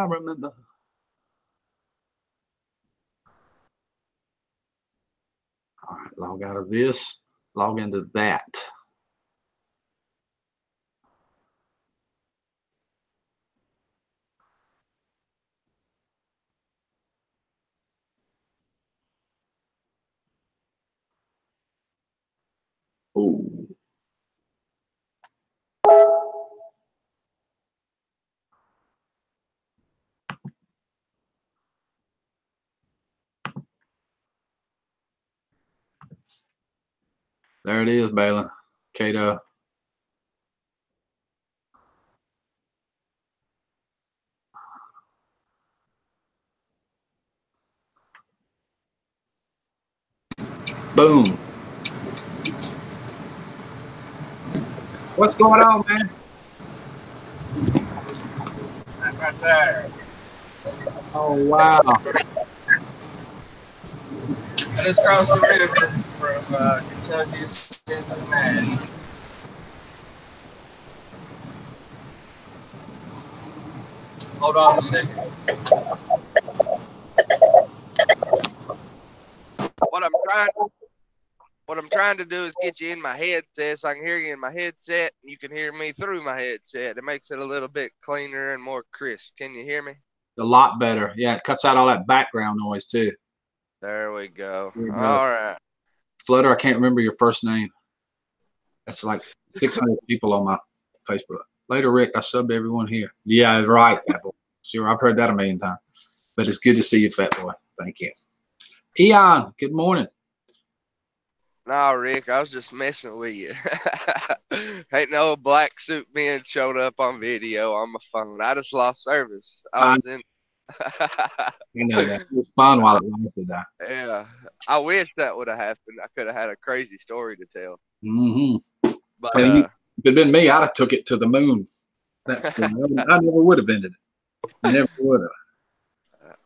All right, log out of this, log into that. Ooh. There it is, Balin. Kato. Boom. What's going on, man? Right there. Oh, wow. I just crossed the river from Kentucky to Cincinnati. Hold on a second. what I'm trying to do is get you in my headset so I can hear you in my headset and you can hear me through my headset. It makes it a little bit cleaner and more crisp. Can you hear me? A lot better. Yeah, it cuts out all that background noise too. There we go. There you go. All right. Flutter, I can't remember your first name. That's like 600 people on my Facebook. Later, Rick, I subbed everyone here. Yeah, right, Fat Boy. Sure, I've heard that a million times. But it's good to see you, Fat Boy. Thank you. Eon, good morning. No, Rick, I was just messing with you. Ain't no black suit man showed up on video on my phone. I just lost service. I was in. You know that. It was fun while it lasted. Yeah, I wish that would have happened. I could have had a crazy story to tell. Mm-hmm. But if it had been me, I'd have took it to the moon. That's I never would have ended it. Never would have.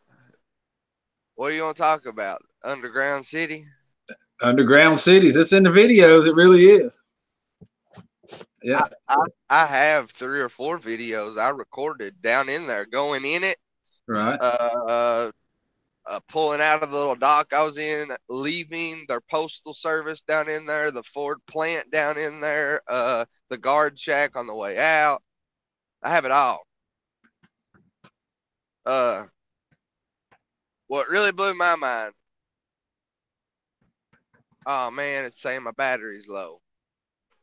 What are you gonna talk about? Underground City? Underground cities. It's in the videos. It really is. Yeah. I have 3 or 4 videos I recorded down in there, going in it. Right. Pulling out of the little dock I was in, leaving their postal service down in there, the Ford plant down in there, the guard shack on the way out. I have it all. What really blew my mind, oh man, it's saying my battery's low.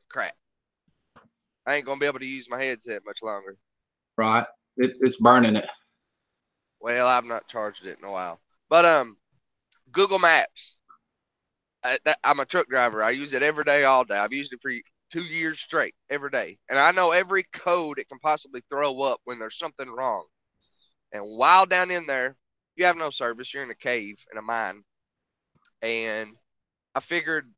Crap. I ain't gonna be able to use my headset much longer. Right. It's burning it. Well, I've not charged it in a while. But Google Maps. I'm a truck driver. I use it every day, all day. I've used it for 2 years straight, every day. And I know every code it can possibly throw up when there's something wrong. And while down in there, you have no service. You're in a cave, in a mine. And I figured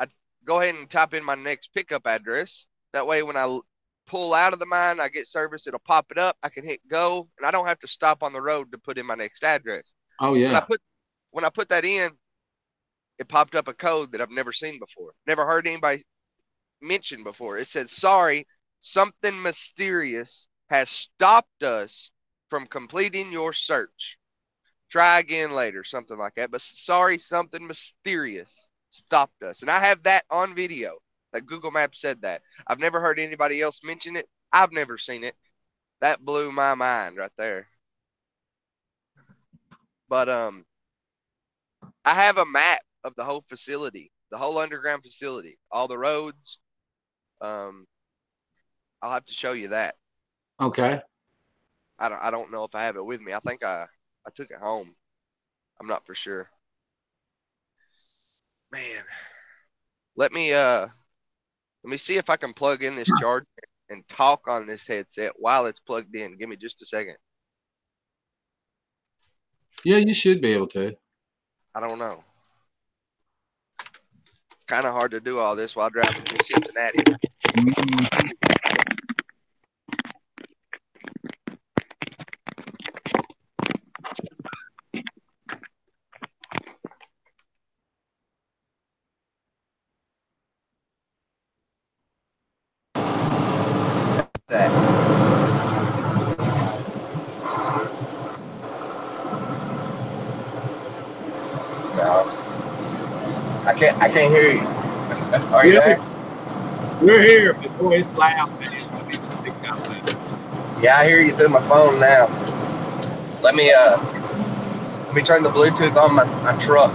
I'd go ahead and type in my next pickup address. That way, when I pull out of the mine, I get service. It'll pop it up. I can hit go, and I don't have to stop on the road to put in my next address. Oh, yeah. When I put that in, it popped up a code that I've never seen before. Never heard anybody mention before. It said, sorry, something mysterious has stopped us from completing your search. Try again later, something like that. But sorry, something mysterious stopped us. And I have that on video, that Google Maps said that. I've never heard anybody else mention it. I've never seen it. That blew my mind right there. But I have a map of the whole facility, the whole underground facility, all the roads. I'll have to show you that. Okay. I don't know if I have it with me. I think I took it home. I'm not for sure. Man, let me see if I can plug in this charger and talk on this headset while it's plugged in. Give me just a second. Yeah, you should be able to. I don't know. It's kind of hard to do all this while driving through Cincinnati. I can't hear you. Are you there? We're here, but boy, it's loud, man. Yeah, I hear you through my phone now. Let me turn the Bluetooth on my truck.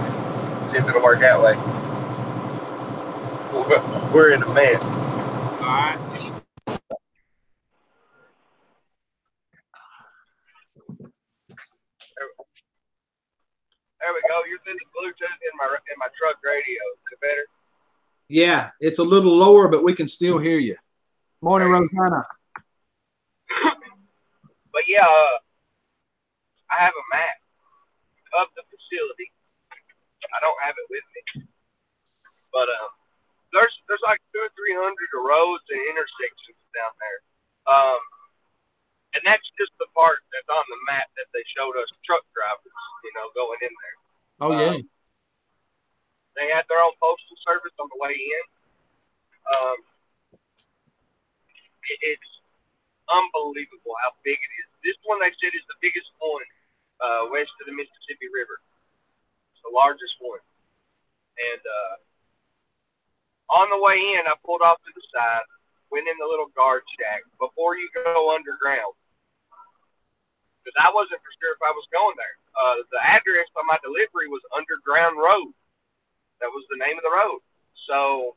See if it'll work that way. We're in a mess. All right. There we go. You're through the Bluetooth in my truck radio. Is it better? Yeah, it's a little lower, but we can still hear you. Morning, Rosanna. But yeah, I have a map of the facility. I don't have it with me, but there's like 200 or 300 roads and intersections down there, and that's just the part that's on the map that they showed us truck drivers, going in there. Oh yeah. They had their own postal service on the way in. It's unbelievable how big it is. This one they said is the biggest one west of the Mississippi River. It's the largest one. And On the way in, I pulled off to the side, went in the little guard shack before you go underground, because I wasn't for sure if I was going there. The address on my delivery was Underground Road. That was the name of the road. So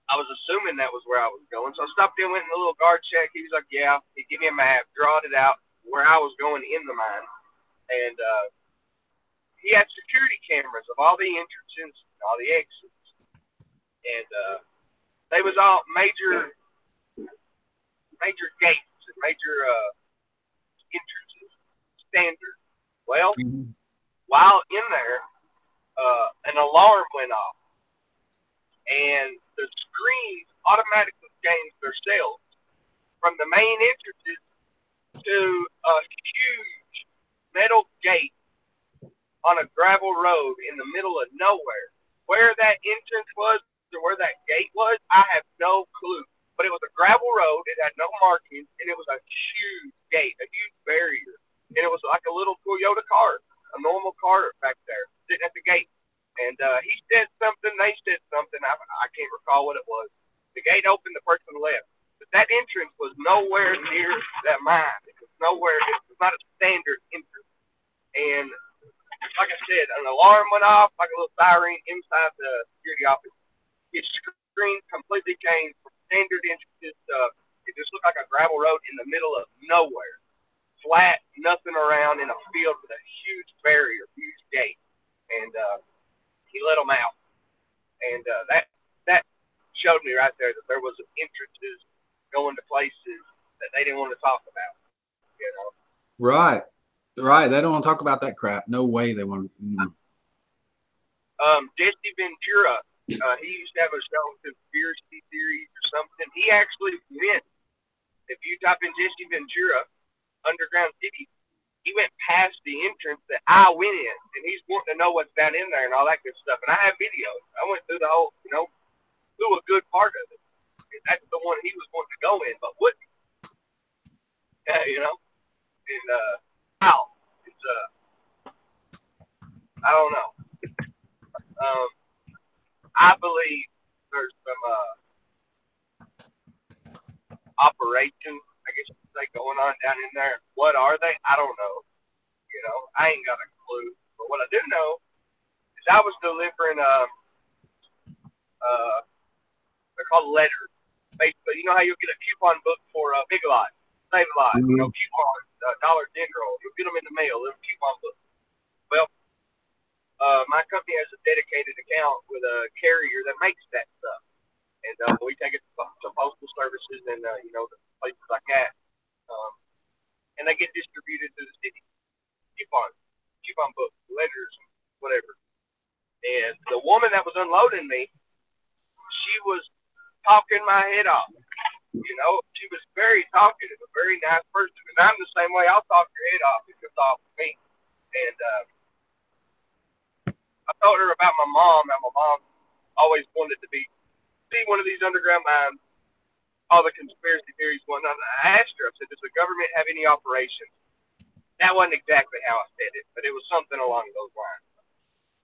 I was assuming that was where I was going. So I stopped in, went in the little guard shack. He was like, yeah. He gave me a map, drawed it out where I was going in the mine. And he had security cameras of all the entrances and all the exits. And they was all major gates and major entrances, standard. Well, while in there, an alarm went off. And the screens automatically changed themselves from the main entrances to a huge metal gate on a gravel road in the middle of nowhere. Where that entrance was or where that gate was, I have no clue. But it was a gravel road. It had no markings, and it was a huge gate, a huge barrier. And it was like a little Toyota car, a normal car back there, sitting at the gate. And he said something, they said something. I can't recall what it was. The gate opened, the person left. But that entrance was nowhere near that mine. It was nowhere. It was not a standard entrance. And like I said, an alarm went off, like a little siren inside the security office. His screen completely changed from standard entrances to it just looked like a gravel road in the middle of nowhere. Flat, nothing around in a field with a huge barrier, huge gate. And he let them out, and that showed me right there that there was entrances going to places that they didn't want to talk about. You know. Right. They don't want to talk about that crap. No way they want. Jesse Ventura, he used to have a show, Conspiracy Theories or something. He actually went. If you type in Jesse Ventura, Underground City, he went past the entrance that I went in, and he's wanting to know what's down in there and all that good stuff. And I have videos. I went through the whole, through a good part of it. And that's the one he was wanting to go in, but wouldn't. And wow, it's I don't know. I believe there's some operations, I guess you could say, going on down in there. What are they? I don't know. I ain't got a clue. But what I do know is I was delivering they're called letters. Basically, you know how you'll get a coupon book for Big Lots, Save a Lot, coupons, Dollar General. You'll get them in the mail, little coupon book. Well, my company has a dedicated account with a carrier that makes that stuff. And we take it to postal services and, the places like that. And they get distributed to the city. Coupon books, letters, whatever. And the woman that was unloading me, she was talking my head off. She was very talkative, a very nice person. And I'm the same way. I'll talk your head off if you'll talk to me. And I told her about my mom, how my mom always wanted to see one of these underground mines, all the conspiracy theories, whatnot. I asked her, I said, does the government have any operations? That wasn't exactly how I said it, but it was something along those lines.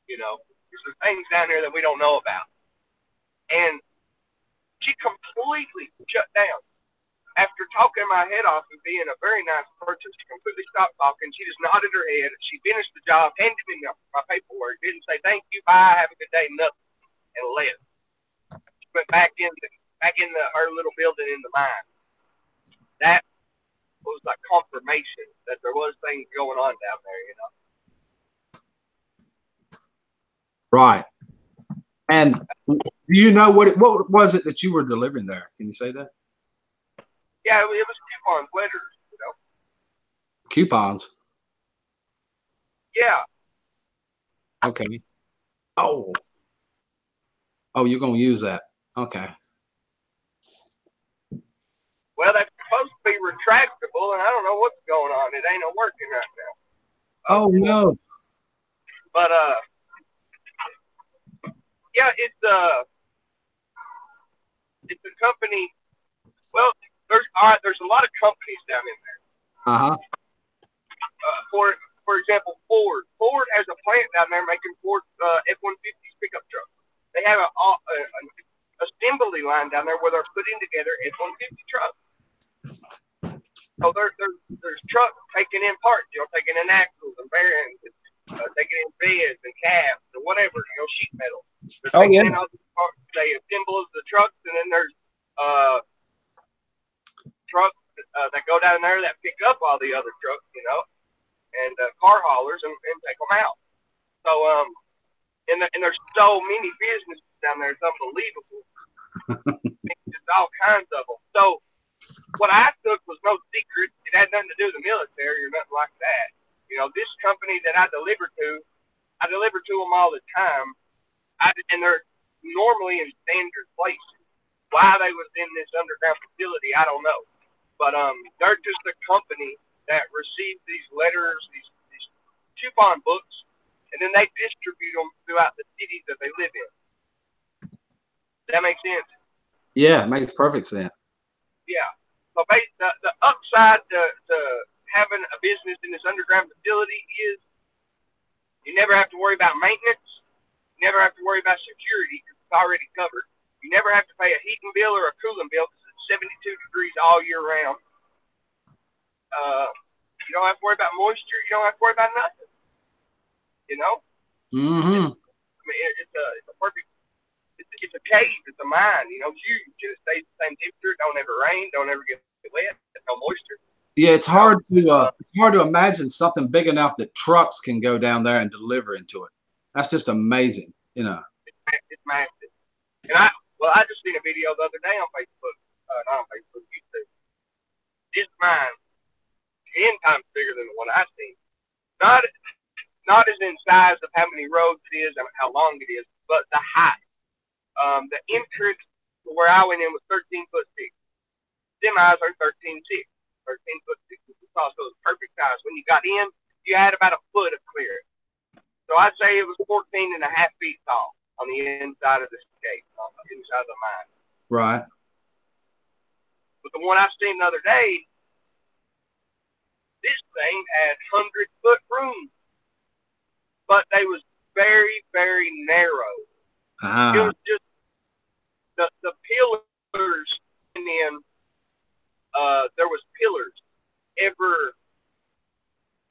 There's some things down there that we don't know about. And she completely shut down. After talking my head off and being a very nice person, she completely stopped talking. She just nodded her head. She finished the job, handed me my paperwork, didn't say thank you, bye, have a good day, nothing, and left. She went back in her little building in the mine. That was like confirmation that there was things going on down there, Right. And do you know what was it that you were delivering there? Can you say that? Yeah, it was coupons, letters, Coupons? Yeah. Okay. Oh, you're going to use that. Okay. Well, that's supposed to be retractable, and I don't know what's going on. It ain't working right now. Oh, no. But, yeah, it's a company. Well, there's a lot of companies down in there. For example, Ford. Ford has a plant down there making Ford F-150 pickup trucks. They have line down there where they're putting together F-150 trucks. So there's trucks taking in parts, taking in axles and bearings, taking in beds and cabs and whatever, sheet metal. They're taking in all the parts. They assemble the trucks, and then there's trucks that go down there that pick up all the other trucks, and car haulers and take them out. So and there's so many businesses down there, it's unbelievable. Just all kinds of them. So what I took was no secret. It had nothing to do with the military or nothing like that. This company that I deliver to them all the time. And they're normally in standard places. Why they was in this underground facility, I don't know. But they're just a company that receives these letters, these coupon books, and then they distribute them throughout the cities that they live in. Does that make sense? Yeah, it makes perfect sense. Yeah. So the upside to having a business in this underground facility is you never have to worry about maintenance. You never have to worry about security because it's already covered. You never have to pay a heating bill or a cooling bill because it's 72 degrees all year round. You don't have to worry about moisture. You don't have to worry about nothing. Mm-hmm. I mean, it's a perfect. It's a cave. It's a mine. Huge. And it stays the same temperature. It don't ever rain. Don't ever get wet. There's no moisture. Yeah, it's hard to imagine something big enough that trucks can go down there and deliver into it. That's just amazing, It's massive. And I just seen a video the other day on Facebook. Not on Facebook, YouTube. This mine, 10 times bigger than the one I've seen. Not as in size of how many roads it is and how long it is, but the height. The entrance to where I went in was 13'6". Semis are 13'6". 13'6" is also the perfect size. When you got in, you had about a foot of clearance. So I'd say it was 14.5 feet tall on the inside of this cave, on the inside of the mine. Right. But the one I seen the other day, this thing had 100-foot rooms, but they was very, very narrow. It was just the pillars, and then there was pillars every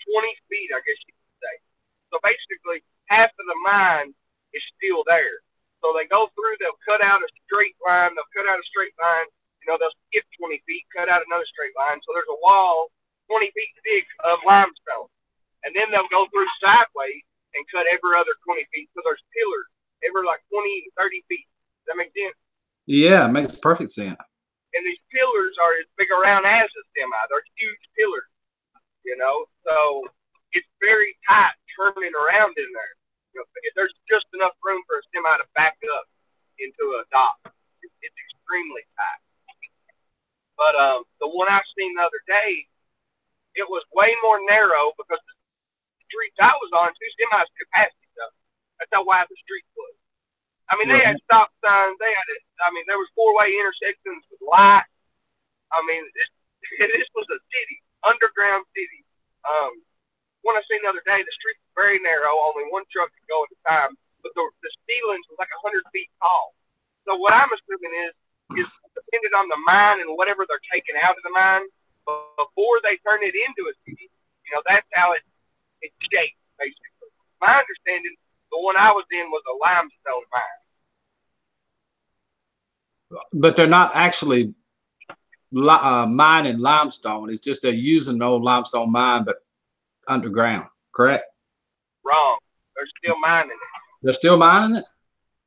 20 feet, I guess you could say. So basically, half of the mine is still there. So they go through, they'll cut out a straight line, they'll skip 20 feet, cut out another straight line. So there's a wall 20 feet thick of limestone. And then they'll go through sideways and cut every other 20 feet. So there's pillars every like 20 to 30 feet. Does that make sense? Yeah, it makes perfect sense. And these pillars are as big around as a semi. They're huge pillars, So it's very tight turning around in there. There's just enough room for a semi to back up into a dock. It's extremely tight. But the one I seen the other day, it was way more narrow because the streets I was on, 2 semis could pass each other. That's how wide the street was. I mean, they had stop signs. There was 4-way intersections with lights. I mean, this was a city, underground city. One I seen the other day, the street was very narrow. Only one truck could go at a time. But the ceilings was like 100 feet tall. So what I'm assuming is dependent on the mine and whatever they're taking out of the mine before they turn it into a city. That's how it's shaped, basically. My understanding, the one I was in was a limestone mine. But they're not actually mining limestone. It's just they're using an old limestone mine, but underground, correct? Wrong. They're still mining it. They're still mining it?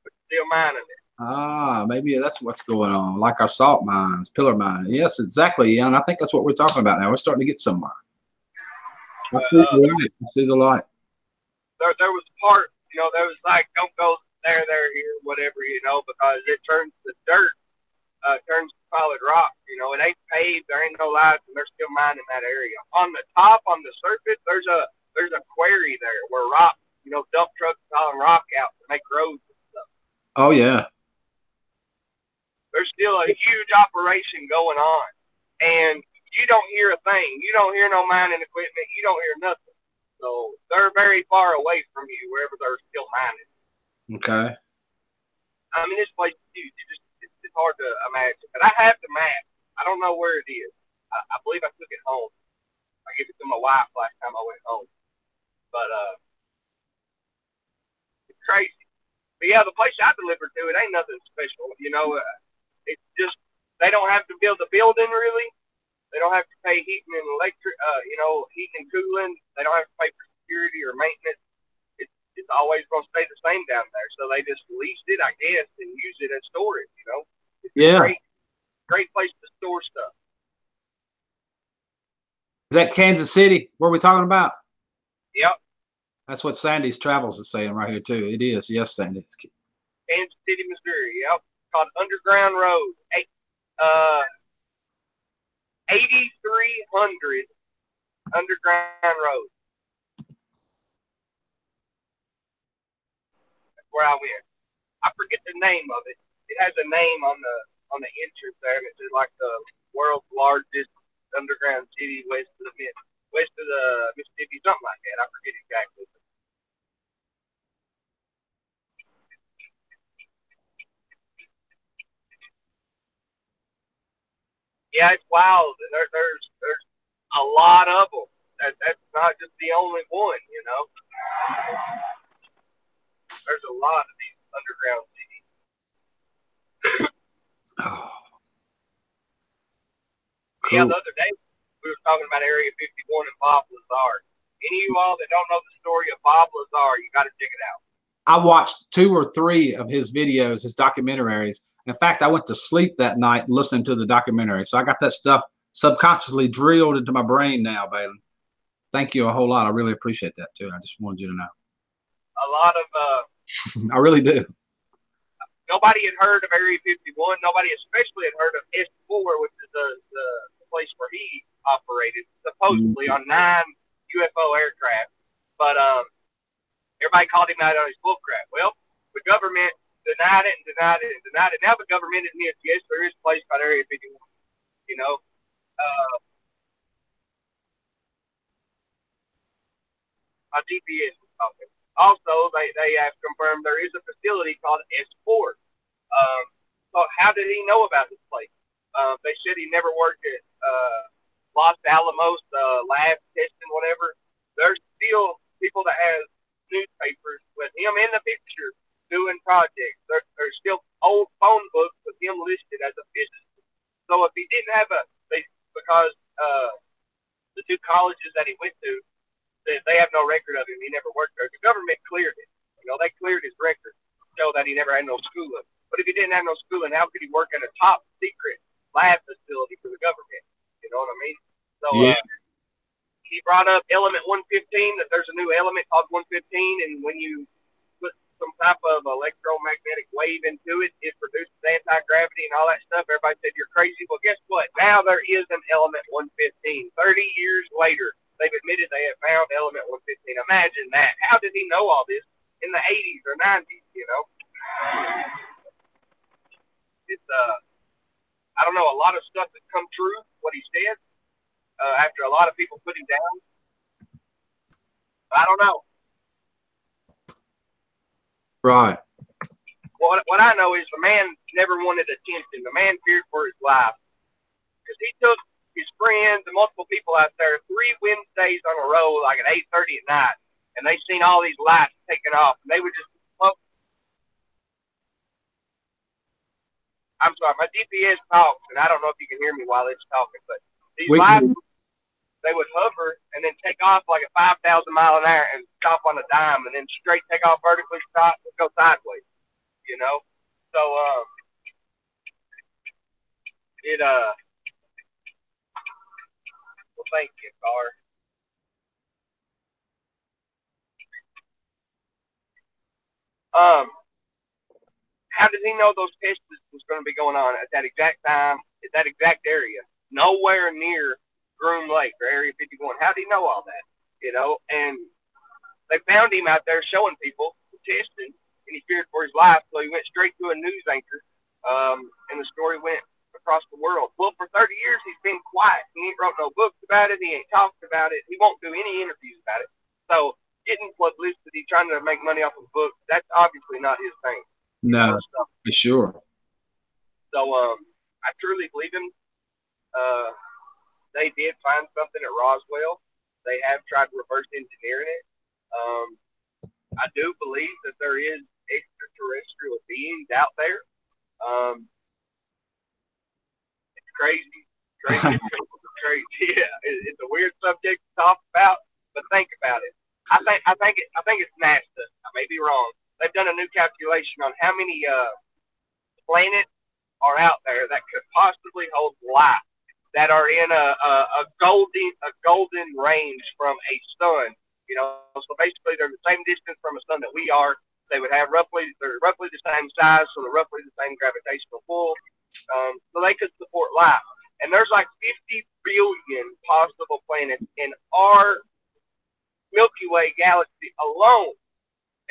They're still mining it. Maybe that's what's going on, like our salt mines, pillar mining. Yes, exactly. And I think that's what we're talking about now. We're starting to get somewhere. I see the light. There was part, there was like, don't go there, here, whatever, because it turns to dirt, turns to solid rock. It ain't paved, there ain't no lights, and they're still mining that area. On the top, on the surface, there's a quarry there where rock, dump trucks hauling rock out to make roads and stuff. Oh, yeah. There's still a huge operation going on, and you don't hear a thing. You don't hear no mining equipment. You don't hear nothing. So they're very far away from you, wherever they're still mining. Okay. I mean, this place is huge. It's is hard to imagine. But I have the map. I don't know where it is. I believe I took it home. I gave it to my wife last time I went home. But it's crazy. But yeah, the place I delivered to, it ain't nothing special. You know, it's just they don't have to build a building really. They don't have to pay heating and electric, heating and cooling. They don't have to pay for security or maintenance. It's always going to stay the same down there. So they just leased it, I guess, and use it as storage. You know, it's a great place to store stuff. Is that Kansas City? What are we talking about? Yep. That's what Sandy's Travels is saying right here too. It is, yes, Sandy. It's Kansas City, Missouri. Yep. It's called Underground Road. 8300 Underground Road. Where I went. I forget the name of it. It has a name on the entrance there, and it's like the world's largest underground city west of the Mississippi, something like that. I forget exactly. Yeah, it's wild. There's a lot of them. That's not just the only one, you know. There's a lot of these underground cities. cool. Yeah, the other day we were talking about Area 51 and Bob Lazar. Any of you all that don't know the story of Bob Lazar, you got to check it out. I watched 2 or 3 of his videos, his documentaries. In fact, I went to sleep that night listening to the documentary. So I got that stuff subconsciously drilled into my brain now, Bailyn. Thank you a whole lot. I really appreciate that too. I just wanted you to know. A lot of I really do. Nobody had heard of Area 51. Nobody especially had heard of S4, which is the place where he operated, supposedly on 9 UFO aircraft. But everybody called him out on his bullcrap. Well, the government denied it and denied it and denied it. Now the government admits, yes, there is a place called Area 51. You know, my GPS was talking. Also, they have confirmed there is a facility called S4. So how did he know about this place? They said he never worked at Los Alamos lab testing, whatever. There's still people that have newspapers with him in the picture doing projects. There's still old phone books with him listed as a physicist. So if he didn't have because the 2 colleges that he went to, they have no record of him. He never worked there. The government cleared it. You know, they cleared his record to show that he never had no schooling. But if he didn't have no schooling, how could he work in a top secret lab facility for the government? You know what I mean? So he brought up element 115, that there's a new element called 115, and when you put some type of electromagnetic wave into it, it produces anti-gravity and all that stuff. Everybody said you're crazy. Well, guess what? Now there is an element 115. 30 years later, they've admitted they have found element 115. Imagine that. How did he know all this in the 80s or 90s, you know? It's, I don't know, a lot of stuff has come true, what he said, after a lot of people put him down. I don't know. Right. What I know is the man never wanted attention. The man feared for his life. Because he took his friends and multiple people out there 3 Wednesdays on a row, like at 8:30 at night, and they seen all these lights taking off, and they would just, I'm sorry, my GPS talks, and I don't know if you can hear me while it's talking, but these lights, they would hover and then take off like at 5,000 miles an hour and stop on a dime, and then straight take off vertically, stop, and go sideways, you know? So, well, thank you, car. How did he know those tests was going to be going on at that exact time, at that exact area, nowhere near Groom Lake or Area 51? How did he know all that? You know, and they found him out there showing people testing, and he feared for his life, so he went straight to a news anchor, and the story went across the world. Well, for 30 years, he's been quiet. He ain't wrote no books about it. He ain't talked about it. He won't do any interviews about it. So getting publicity, trying to make money off of books, that's obviously not his thing. No, for sure. So I truly believe him. They did find something at Roswell. They have tried reverse engineering it. I do believe that there is extraterrestrial beings out there. It's crazy, crazy, crazy. Yeah, it's a weird subject to talk about, but think about it. I think it's NASA. I may be wrong. They've done a new calculation on how many planets are out there that could possibly hold life that are in a golden range from a sun. You know, so basically they're the same distance from a sun that we are. They're roughly the same size, so they're roughly the same gravitational pull. So they could support life. And there's like 50 billion possible planets in our Milky Way galaxy alone.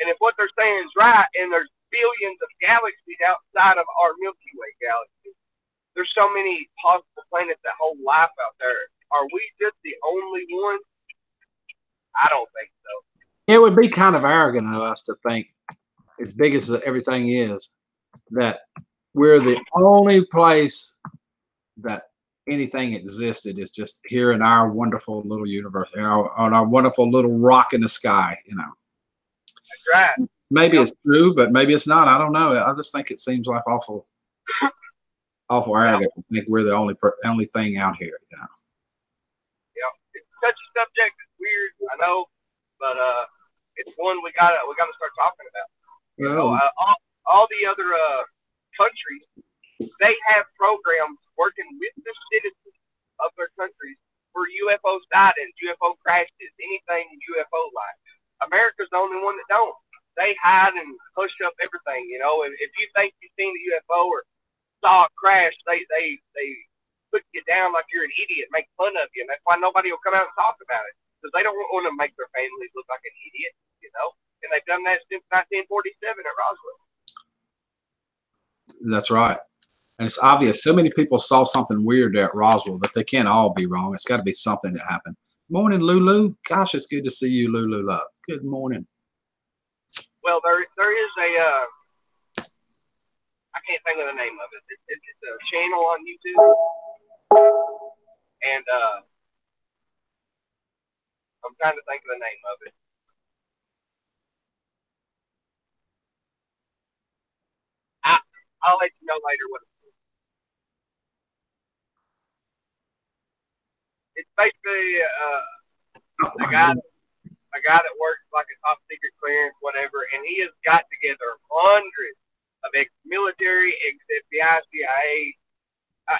And if what they're saying is right, and there's billions of galaxies outside of our Milky Way galaxy, there's so many possible planets that hold life out there. Are we just the only one? I don't think so. It would be kind of arrogant of us to think, as big as everything is, that we're the only place that anything existed is just here in our wonderful little universe, on our wonderful little rock in the sky, you know. That's right. Maybe it's true, but maybe it's not. I don't know. I just think it seems like awful arrogant to think we're the only thing out here, you know. Yeah, it's such a subject. It's weird, I know, but it's one we gotta start talking about. You know, all the other countries, they have programs working with the citizens of their countries for UFO sightings, UFO crashes, anything UFO-like. America's the only one that don't. They hide and push up everything, you know. And if you think you've seen a UFO or saw a crash, they put you down like you're an idiot, make fun of you, and that's why nobody will come out and talk about it, because they don't want to make their families look like an idiot, you know. And they've done that since 1947 at Roswell. That's right. And it's obvious so many people saw something weird there at Roswell, but they can't all be wrong. It's got to be something that happened. Morning, Lulu. Gosh, it's good to see you, Lulu Love. Good morning. Well, there is a I can't think of the name of it. It's a channel on YouTube, and I'm trying to think of the name of it. I'll let you know later what it is. It's basically a guy that works like a top secret clearance, whatever, and he has got together hundreds of ex-military, ex-FBI, CIA,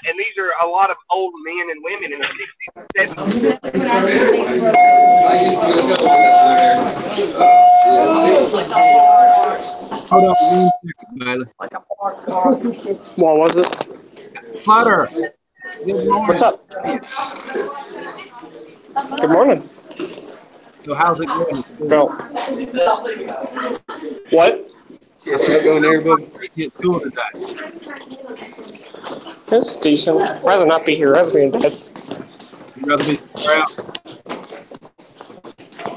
and these are a lot of old men and women in the 60s and 70s. Hold on 1 second, What was it? Flutter. Good morning. What's up? Good morning. So how's it going? Go. What? How's it going, everybody? At school today. It's decent. I'd rather not be here. Rather be in bed. You'd rather be somewhere else?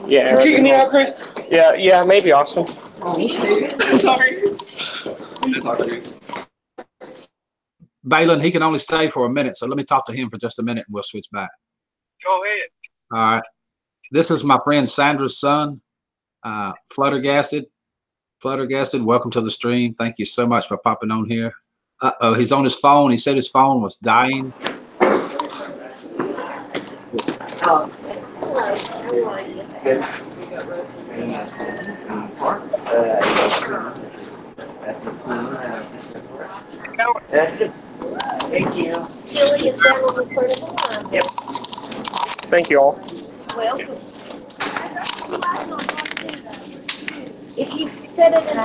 Yeah. You kicking me out, Chris? Yeah, maybe Austin. Balin, he can only stay for a minute, so let me talk to him for just a minute and we'll switch back. Go ahead. All right. This is my friend Sandra's son, Fluttergasted. Fluttergasted, welcome to the stream. Thank you so much for popping on here. Uh-oh, he's on his phone. He said his phone was dying. Thank you. Chili is there when we put it on. Yep. Thank you all. Welcome. If you set it in the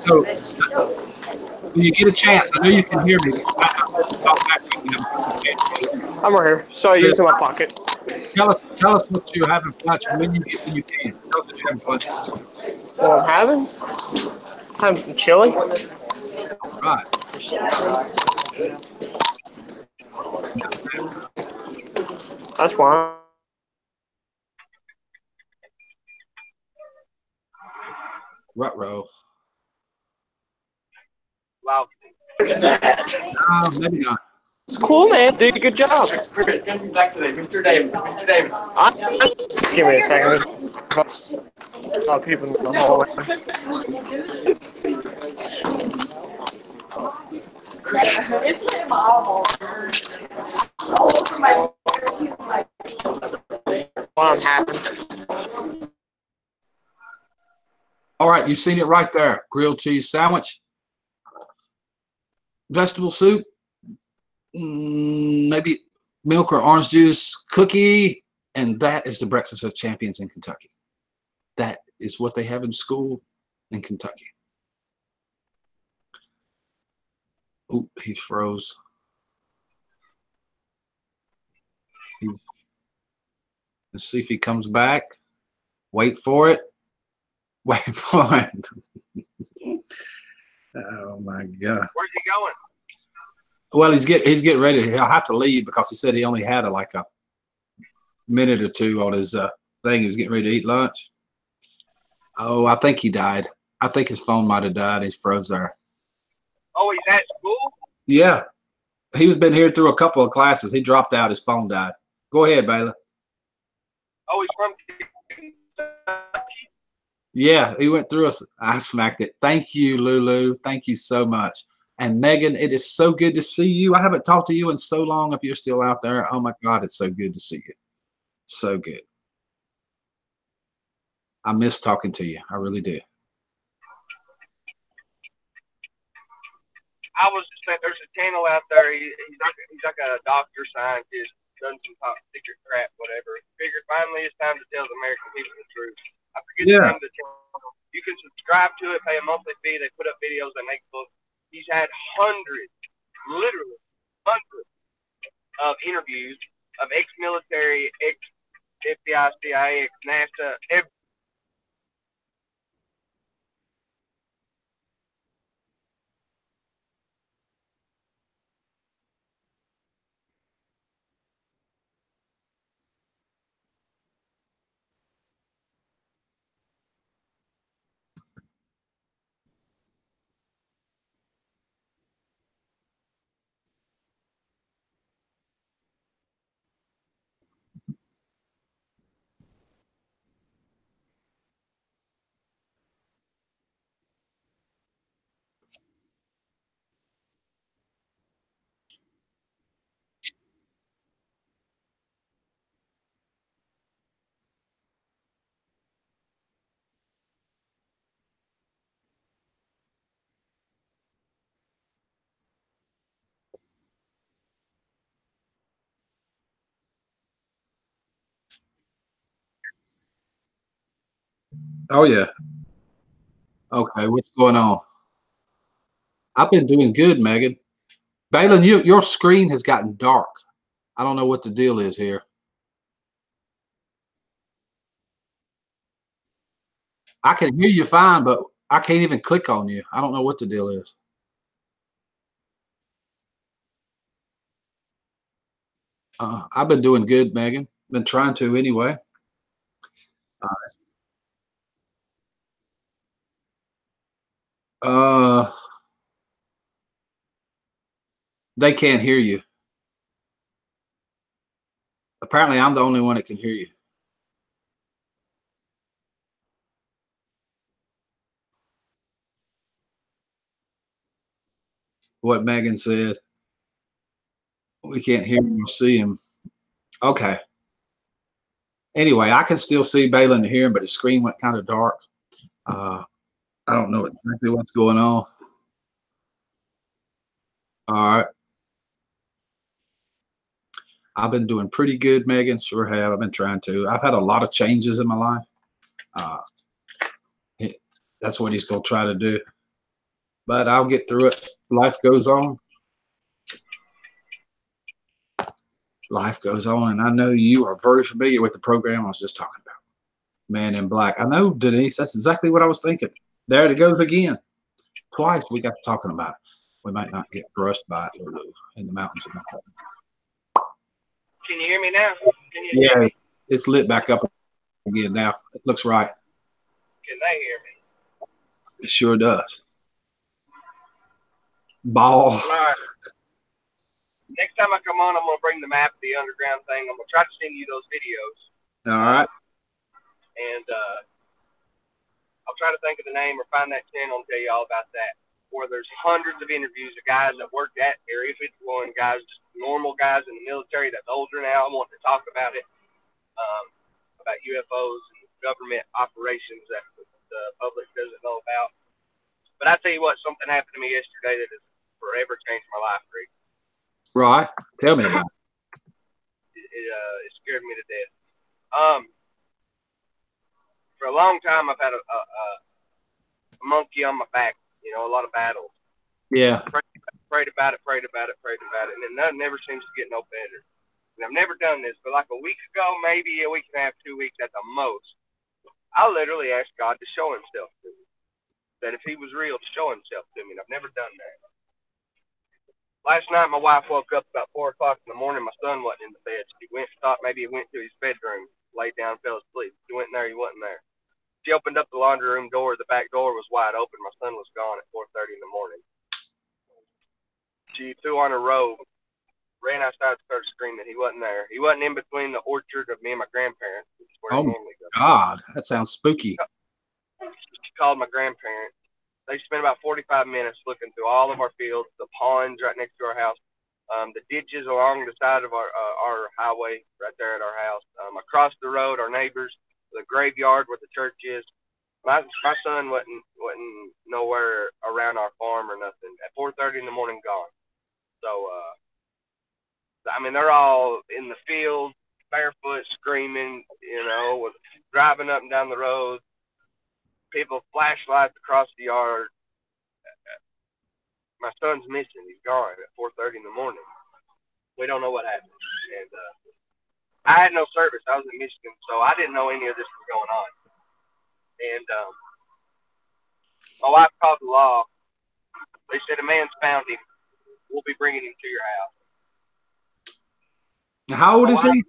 So, when you get a chance, I know you can hear me. I'm right here. So I use it in my pocket. Tell us what you're having for lunch when you can. Tell us what you're having for lunch. What I'm having? I'm chili. Right. That's why. Ruh-roh. Wow. Maybe not. It's cool, man. Did a good job. Back today, Mr. Davis. Mr. Davis. Give me a second. There's a lot of people in the hallway. While I'm having. All right, you've seen it right there. Grilled cheese sandwich, vegetable soup, maybe milk or orange juice, cookie, and that is the breakfast of champions in Kentucky. That is what they have in school in Kentucky. Oop, he froze. Let's see if he comes back. Wait for it. Wait for it. Oh my God. Where's he going? Well, he's getting ready. He'll have to leave because he said he only had like a minute or two on his thing. He was getting ready to eat lunch. Oh, I think he died. I think his phone might have died. He's froze there. Oh, he's at school? Yeah. He was been here through a couple of classes. He dropped out. His phone died. Go ahead, Baylor. Oh, he's from Kentucky. Yeah, he went through us. I smacked it. Thank you, Lulu. Thank you so much. And Megan, it is so good to see you. I haven't talked to you in so long. If you're still out there, oh my God, it's so good to see you. So good. I miss talking to you. I really do. I was just saying, there's a channel out there. He's like a doctor, scientist, done some top secret crap, whatever. Figured finally it's time to tell the American people the truth. I forget the name of the channel. You can subscribe to it, pay a monthly fee. They put up videos, they make books. He's had hundreds, literally hundreds of interviews of ex-military, ex-FBI, CIA, ex-NASA, Oh, yeah. Okay, what's going on? I've been doing good, Megan. Balin, your screen has gotten dark. I don't know what the deal is here. I can hear you fine, but I can't even click on you. I don't know what the deal is. I've been doing good, Megan. Been trying to anyway. They can't hear you. Apparently, I'm the only one that can hear you. What Megan said. We can't hear him or see him. Okay. Anyway, I can still see Balin and hear him, but his screen went kind of dark. I don't know exactly what's going on. All right. I've been doing pretty good, Megan. Sure have. I've been trying to. I've had a lot of changes in my life. That's what he's going to try to do. But I'll get through it. Life goes on. Life goes on. And I know you are very familiar with the program I was just talking about. Man in Black. I know, Denise. That's exactly what I was thinking. There it goes again. Twice we got to talking about it. We might not get brushed by it in the mountains. Can you hear me now? Yeah, it's lit back up again now. It looks right. Can they hear me? It sure does. Ball. All right. Next time I come on, I'm gonna bring the map of the underground thing. I'm gonna try to send you those videos, All right. and I'll try to think of the name or find that channel and tell you all about that. Where there's hundreds of interviews of guys that worked at Area 51, guys, just normal guys in the military that's older now. I want to talk about it, about UFOs and government operations that the public doesn't know about. But I tell you what, something happened to me yesterday that has forever changed my life, Rick. Right. Tell me about it. It scared me to death. For a long time, I've had a monkey on my back. You know, a lot of battles. Yeah. Prayed about it, and then nothing never seems to get no better. And I've never done this, but like a week ago, maybe a week and a half, 2 weeks at the most, I literally asked God to show himself to me. That if he was real, to show himself to me. And I've never done that. Last night, my wife woke up about 4 o'clock in the morning. My son wasn't in the bed. So he went and thought maybe he went to his bedroom, laid down, fell asleep. He went in there, he wasn't there. She opened up the laundry room door. The back door was wide open. My son was gone at 4:30 in the morning. She threw on her robe, ran outside, started screaming. He wasn't there. He wasn't in between the orchard of me and my grandparents, which is where he Oh, normally goes. God. That sounds spooky. She called my grandparents. They spent about 45 minutes looking through all of our fields, the ponds right next to our house, the ditches along the side of our highway right there at our house, across the road, our neighbors, the graveyard where the church is. My son wasn't nowhere around our farm or nothing. At 4:30 in the morning, gone. So, I mean, they're all in the field, barefoot, screaming, you know, driving up and down the road. People flashlights across the yard. My son's missing. He's gone at 4:30 in the morning. We don't know what happened. And I had no service. I was in Michigan, so I didn't know any of this was going on. And my wife called the law. They said a man's found him. We'll be bringing him to your house. How old is he?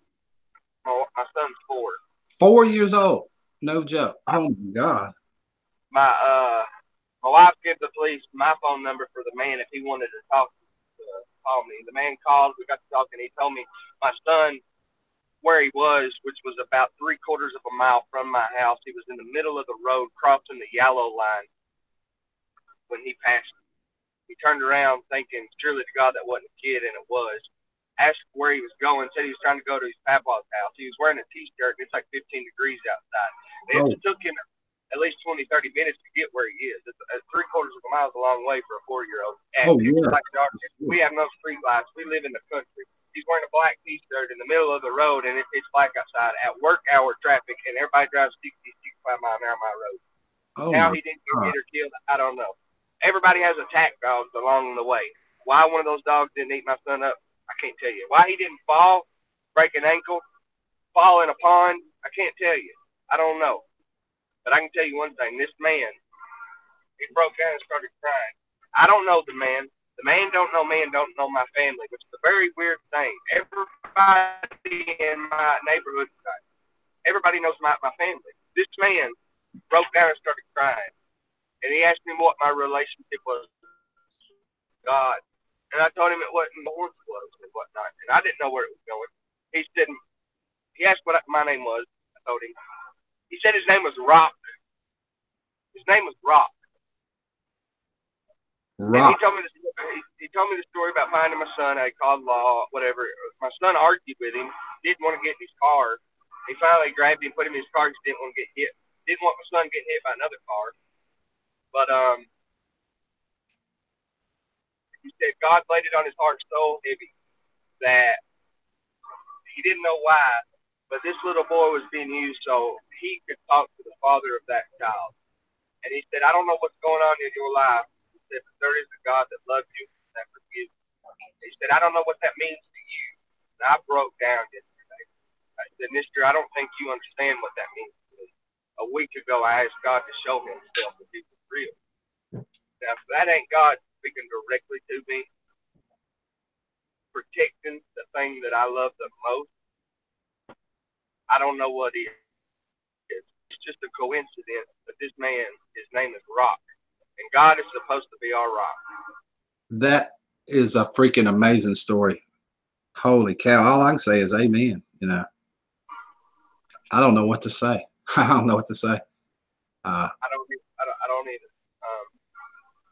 My son's 4. 4 years old. No joke. Oh, my God. My wife gave the police my phone number for the man if he wanted to call me. The man called. We got to talking. He told me my son, where he was, which was about 3/4 of a mile from my house. He was in the middle of the road crossing the yellow line when he passed. He turned around thinking, surely to God that wasn't a kid, and it was. Asked where he was going, said he was trying to go to his papa's house. He was wearing a T-shirt, and it's like 15 degrees outside. And it took him at least 20, 30 minutes to get where he is. It's 3/4 of a mile is a long way for a 4-year-old. Oh, yeah. We have no street lights. We live in the country. He's wearing a black T-shirt in the middle of the road, and it's black outside at work hour traffic, and everybody drives 60, 65 mile an hour on my road. Oh, How he didn't get hit or killed, I don't know. Everybody has attack dogs along the way. Why one of those dogs didn't eat my son up, I can't tell you. Why he didn't fall, break an ankle, fall in a pond, I can't tell you. I don't know. But I can tell you one thing. This man, he broke down and started crying. I don't know the man. The man don't know me and don't know my family, which is a very weird thing. Everybody in my neighborhood, everybody knows my family. This man broke down and started crying. And he asked me what my relationship was with God. And I told him it wasn't the horse was and whatnot. And I didn't know where it was going. He asked what my name was. I told him. He said his name was Rock. His name was Rock. And he told me the story about finding my son. He called law, whatever. My son argued with him. Didn't want to get in his car. He finally grabbed him, put him in his car. He didn't want to get hit. Didn't want my son getting hit by another car. But he said God laid it on his heart so heavy that he didn't know why, but this little boy was being used so he could talk to the father of that child. And he said, I don't know what's going on in your life. He said, but there is a God that loves you and that forgives you. He said, I don't know what that means to you. And I broke down yesterday. I said, mister, I don't think you understand what that means to me. A week ago, I asked God to show himself if he was real. Now, if that ain't God speaking directly to me, protecting the thing that I love the most, I don't know what is. It's just a coincidence, but this man, his name is Rock. and God is supposed to be our rock. That is a freaking amazing story. Holy cow. All I can say is amen. You know, I don't know what to say. I don't know what to say. I don't either.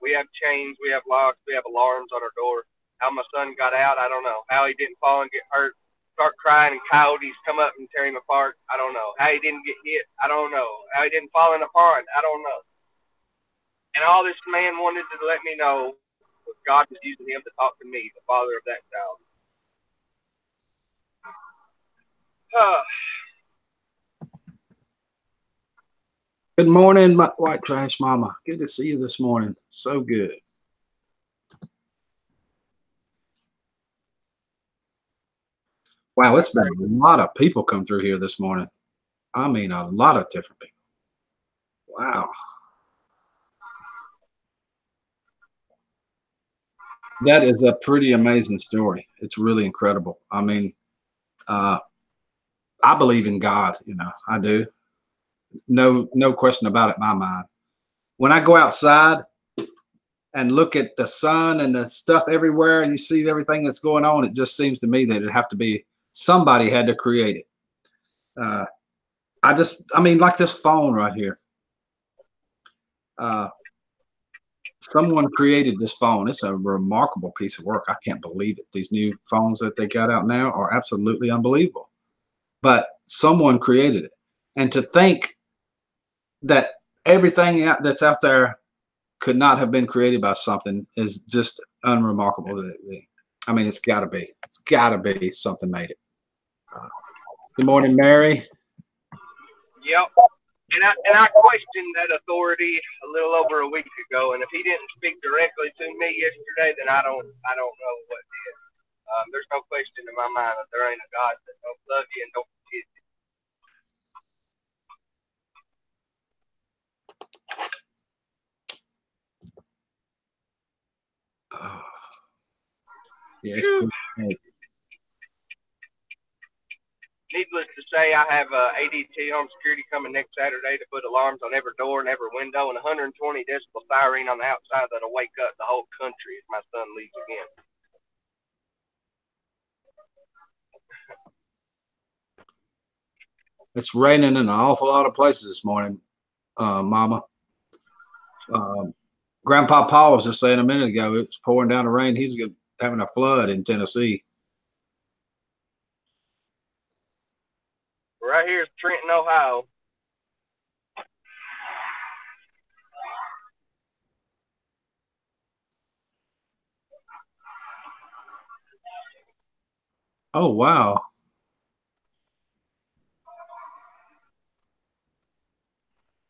We have chains, we have locks, we have alarms on our door. How my son got out, I don't know. How he didn't fall and get hurt, start crying, and coyotes come up and tear him apart, I don't know. How he didn't get hit, I don't know. How he didn't fall in a pond, I don't know. And all this man wanted to let me know was God was using him to talk to me, the father of that child. Good morning, my white trash mama. Good to see you this morning. So good. Wow, it's been a lot of people come through here this morning. I mean, a lot of different people. Wow. That is a pretty amazing story. It's really incredible. I mean, I believe in God, you know, I do. No question about it in my mind. When I go outside and look at the sun and the stuff everywhere and you see everything that's going on, it just seems to me that it'd have to be somebody had to create it. I mean, like this phone right here. Someone created this phone. It's a remarkable piece of work. I can't believe it. These new phones that they got out now are absolutely unbelievable. But someone created it. And to think that everything that's out there could not have been created by something is just unremarkable. I mean, it's got to be. It's got to be something made it. Good morning, Mary. Yep. And I questioned that authority a little over a week ago, and if he didn't speak directly to me yesterday, then I don't know what did. There's no question in my mind that there ain't a God that don't love you and don't forgive you. Yeah, it's pretty amazing. Needless to say, I have ADT Home Security coming next Saturday to put alarms on every door and every window, and 120 decibel siren on the outside that'll wake up the whole country if my son leaves again. It's raining in an awful lot of places this morning, Mama. Grandpa Paul was just saying a minute ago, it's pouring down the rain. He's having a flood in Tennessee. Right here is Trenton, Ohio. Oh, wow.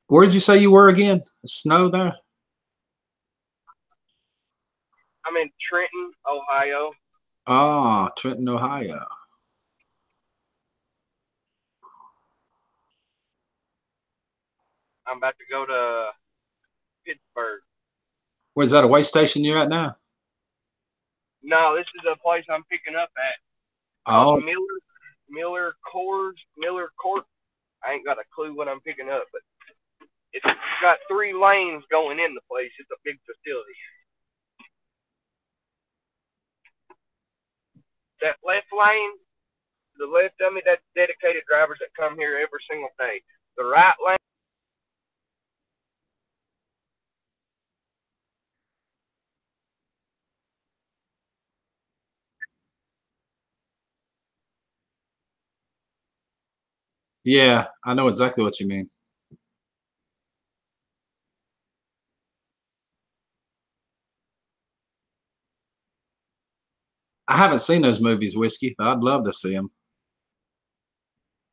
Where did you say you were again? Snow there? I'm in Trenton, Ohio. Ah, Trenton, Ohio. I'm about to go to Pittsburgh. Where's that, a way station you're at now? No, this is a place I'm picking up at. Oh, Miller Court. I ain't got a clue what I'm picking up, but it's got 3 lanes going in the place. It's a big facility. That left lane, the left of me, that's dedicated drivers that come here every single day. The right lane. yeah, I know exactly what you mean. I haven't seen those movies, Whiskey, but I'd love to see them.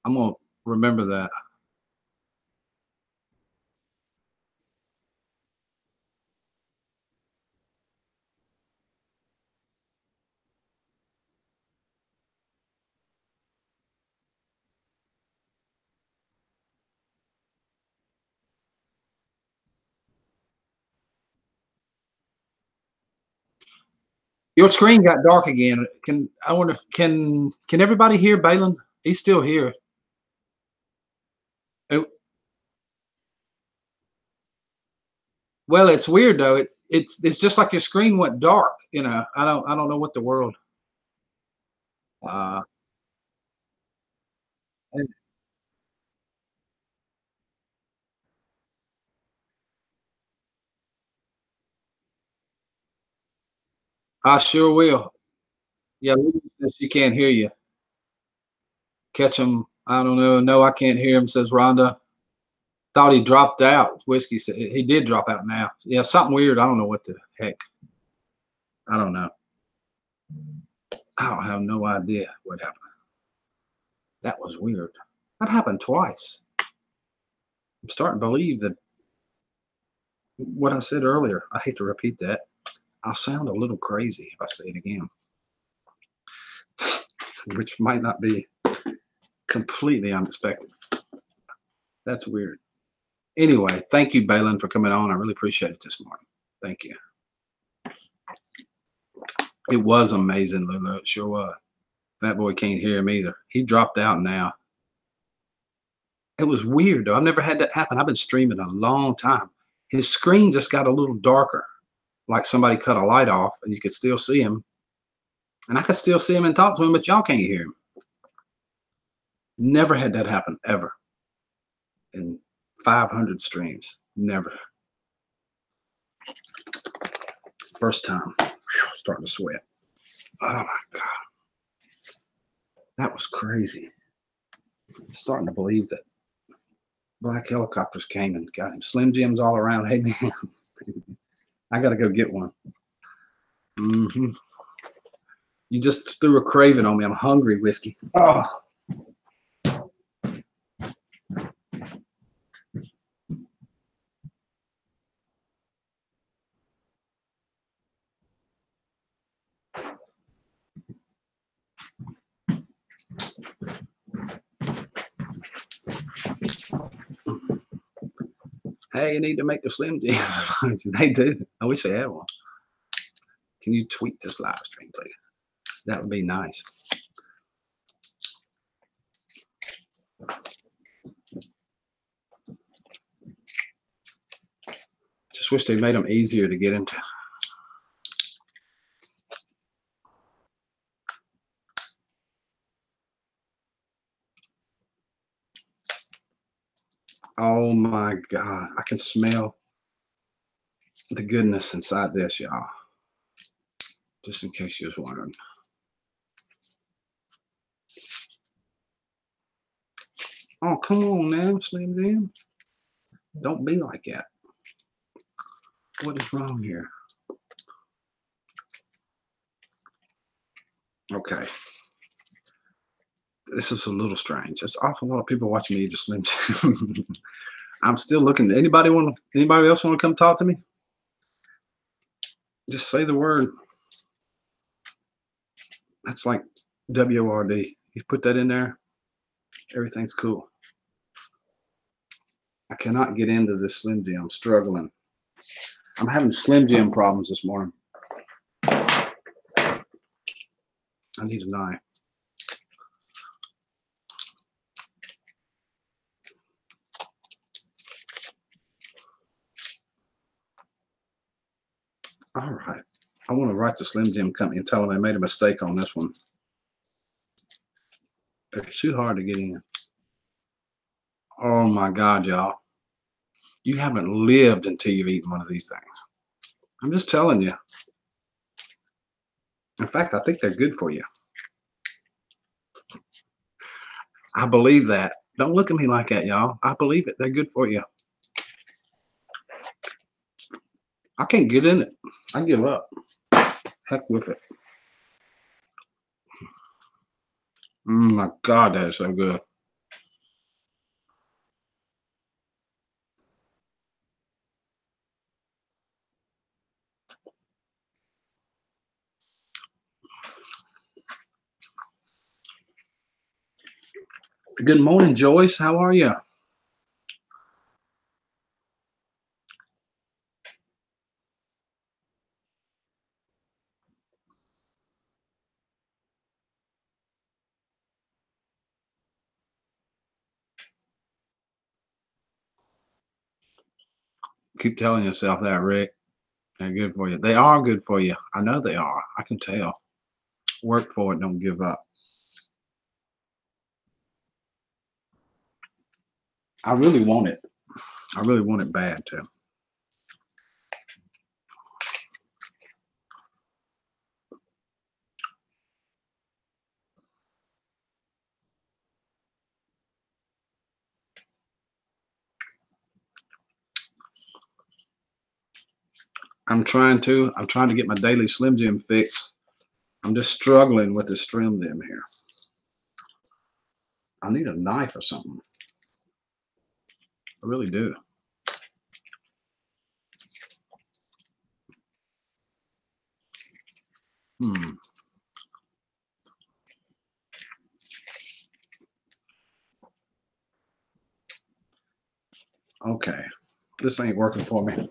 I'm going to remember that. Your screen got dark again. Can everybody hear Balin? He's still here. Oh. Well, it's weird though. It's just like your screen went dark. You know, I don't know what the world. Uh, I sure will. Yeah, Lily says she can't hear you. Catch him. I don't know. No, I can't hear him. Says Rhonda. Thought he dropped out. Whiskey said he did drop out now. Yeah, something weird. I don't know what the heck. I don't know. I don't have no idea what happened. That was weird. That happened twice. I'm starting to believe that what I said earlier. I hate to repeat that. I'll sound a little crazy if I say it again, which might not be completely unexpected. That's weird. Anyway, thank you, Balin, for coming on. I really appreciate it this morning. Thank you. It was amazing, Lulu. It sure was. That boy can't hear him either. He dropped out now. It was weird, though. I've never had that happen. I've been streaming a long time. His screen just got a little darker, like somebody cut a light off, and you could still see him. And I could still see him and talk to him, but y'all can't hear him. Never had that happen, ever. In 500 streams. Never. First time. Whew, starting to sweat. Oh, my God. That was crazy. I'm starting to believe that black helicopters came and got him. Slim Jims all around. Hey, man. I got to go get one. Mm-hmm. You just threw a craving on me. I'm hungry, Whiskey. Oh. Hey, you need to make a Slim Jim. They do. I wish they had one. Can you tweet this live stream, please? That would be nice. Just wish they made them easier to get into. Oh my God. I can smell the goodness inside this, y'all. Just in case you was wondering. Oh, come on now, Slim Jim. Don't be like that. What is wrong here? Okay. This is a little strange. There's an awful lot of people watching me eat a Slim Jim. I'm still looking. Anybody else want to come talk to me? Just say the word. That's like WORD. You put that in there, everything's cool. I cannot get into this Slim Jim. I'm struggling. I'm having Slim Jim problems this morning. I need a knife. All right. I want to write the Slim Jim company and tell them I made a mistake on this one. It's too hard to get in. Oh my God, y'all. You haven't lived until you've eaten one of these things. I'm just telling you. In fact, I think they're good for you. I believe that. Don't look at me like that, y'all. I believe it. They're good for you. I can't get in it. I give up. Heck with it. Oh my God, that is so good. Good morning, Joyce. How are you? Keep telling yourself that, Rick. They're good for you. They are good for you. I know they are. I can tell. Work for it. Don't give up. I really want it. I really want it bad, too. I'm trying to get my daily Slim Jim fix. I'm just struggling with the Slim Jim here. I need a knife or something. I really do. Okay. This ain't working for me.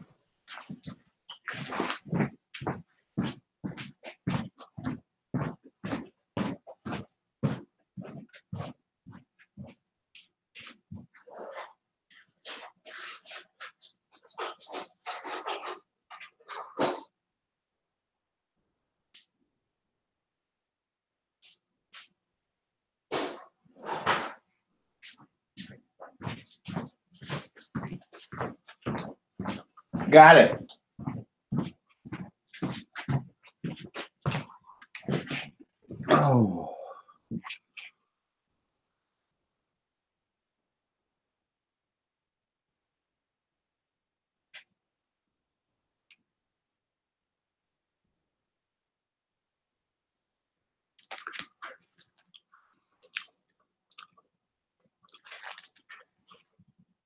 Got it. Oh.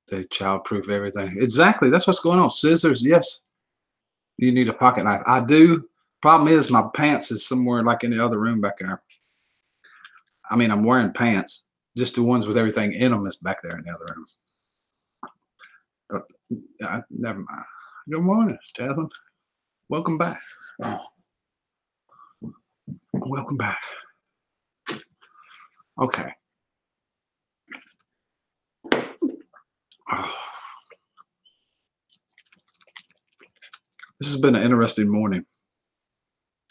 They childproof everything. Exactly. That's what's going on. Scissors, yes. You need a pocket knife. I do. Problem is my pants is somewhere like in the other room back there. I mean, I'm wearing pants. Just the ones with everything in them is back there in the other room. Never mind. Good morning, Stephen. Welcome back. Oh. Welcome back. Okay. Oh. This has been an interesting morning.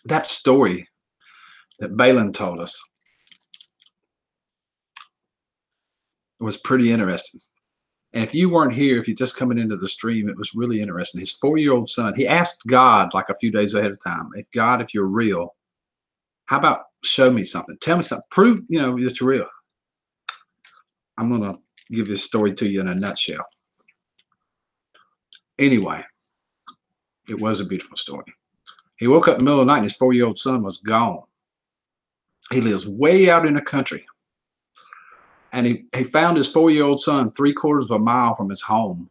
That story that Balin told us was pretty interesting. And if you weren't here, if you're just coming into the stream, it was really interesting. His 4-year-old son, he asked God like a few days ahead of time, if God, if you're real, how about show me something? Tell me something. Prove, that you're real. I'm going to give this story to you in a nutshell. Anyway, it was a beautiful story. He woke up in the middle of the night and his 4-year-old son was gone. He lives way out in the country. And he found his 4-year-old son 3/4 of a mile from his home.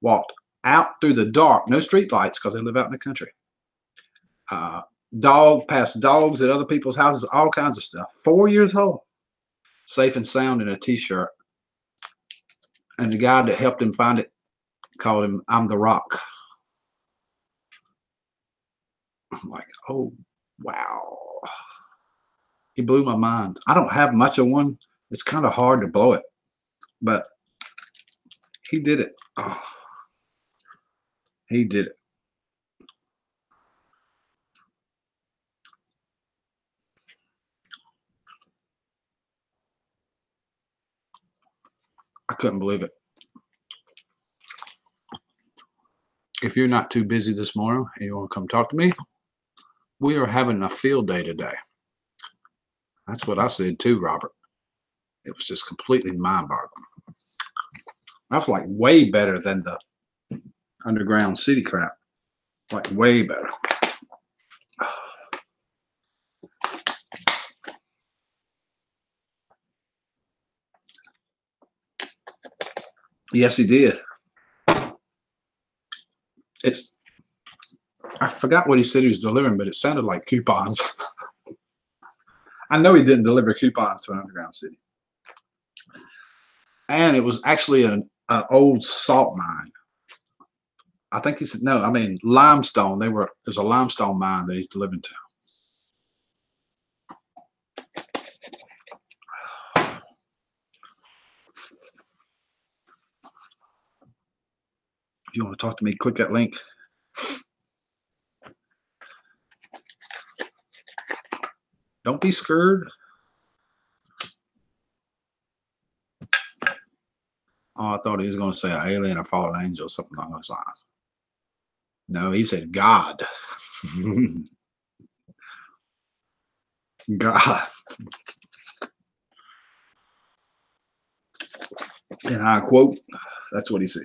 Walked out through the dark, no street lights because they live out in the country. Past dogs at other people's houses, all kinds of stuff. 4 years old, safe and sound in a t-shirt. And the guy that helped him find it called him, I'm the Rock. I'm like, oh, wow. He blew my mind. I don't have much of one. It's kind of hard to blow it, but he did it. Oh, he did it. I couldn't believe it. If you're not too busy this morning and you want to come talk to me, we are having a field day today. That's what I said too, Robert. It was just completely mind-boggling. That's like way better than the underground city crap. Like way better. Yes, he did. I forgot what he said he was delivering, but it sounded like coupons. I know he didn't deliver coupons to an underground city. And it was actually an old salt mine. I think he said, no, I mean, limestone. There's a limestone mine that he's delivering to. If you want to talk to me, click that link. Don't be scared. Oh, I thought he was going to say an alien or fallen angel, something along those lines. No, he said God. God. And I quote, that's what he said.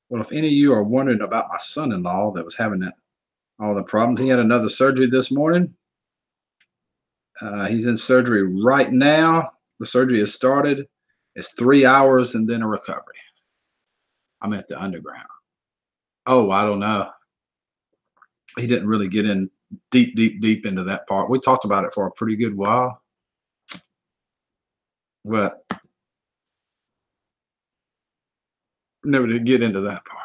Well, if any of you are wondering about my son-in-law that was having all the problems, he had another surgery this morning. He's in surgery right now. The surgery has started. It's 3 hours and then a recovery. I'm at the underground. Oh, I don't know. He didn't really get in deep into that part. We talked about it for a pretty good while. But never did get into that part.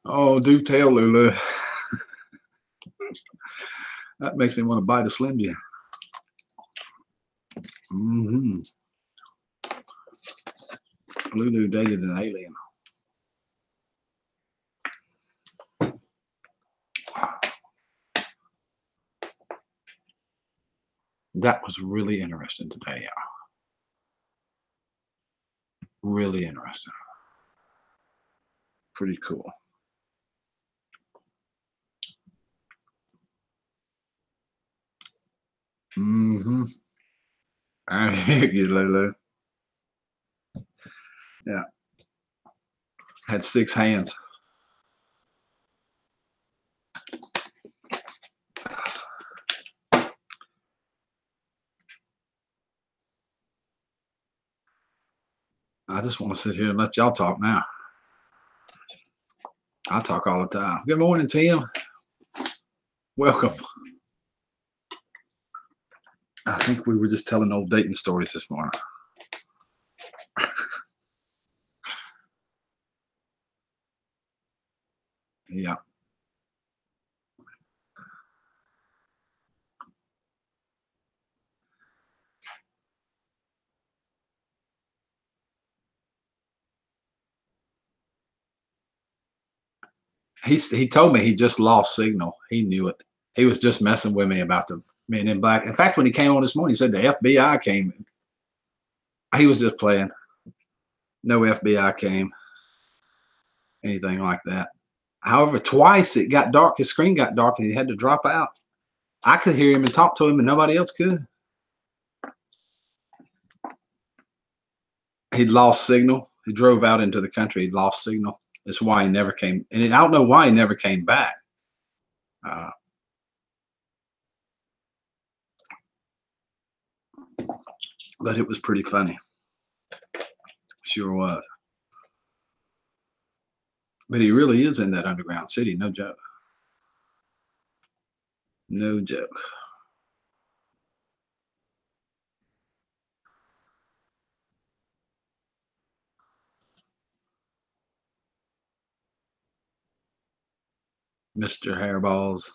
Oh, do tell, Lulu. That makes me want to bite a Slim Jim. Lulu dated an alien. That was really interesting today, y'all. Really interesting. Pretty cool. I hear you, Lulu. Yeah. Had 6 hands. I just want to sit here and let y'all talk now. I talk all the time. Good morning, Tim. Welcome. I think we were just telling old dating stories this morning. Yeah. He told me he just lost signal. He knew it. He was just messing with me about the Men in Black. In fact, when he came on this morning, he said the FBI came. He was just playing. No FBI came. Anything like that. However, twice it got dark. His screen got dark and he had to drop out. I could hear him and talk to him and nobody else could. He'd lost signal. He drove out into the country. He'd lost signal. That's why he never came. And I don't know why he never came back. But it was pretty funny. Sure was. But he really is in that underground city. No joke. No joke. Mr. Hairballs.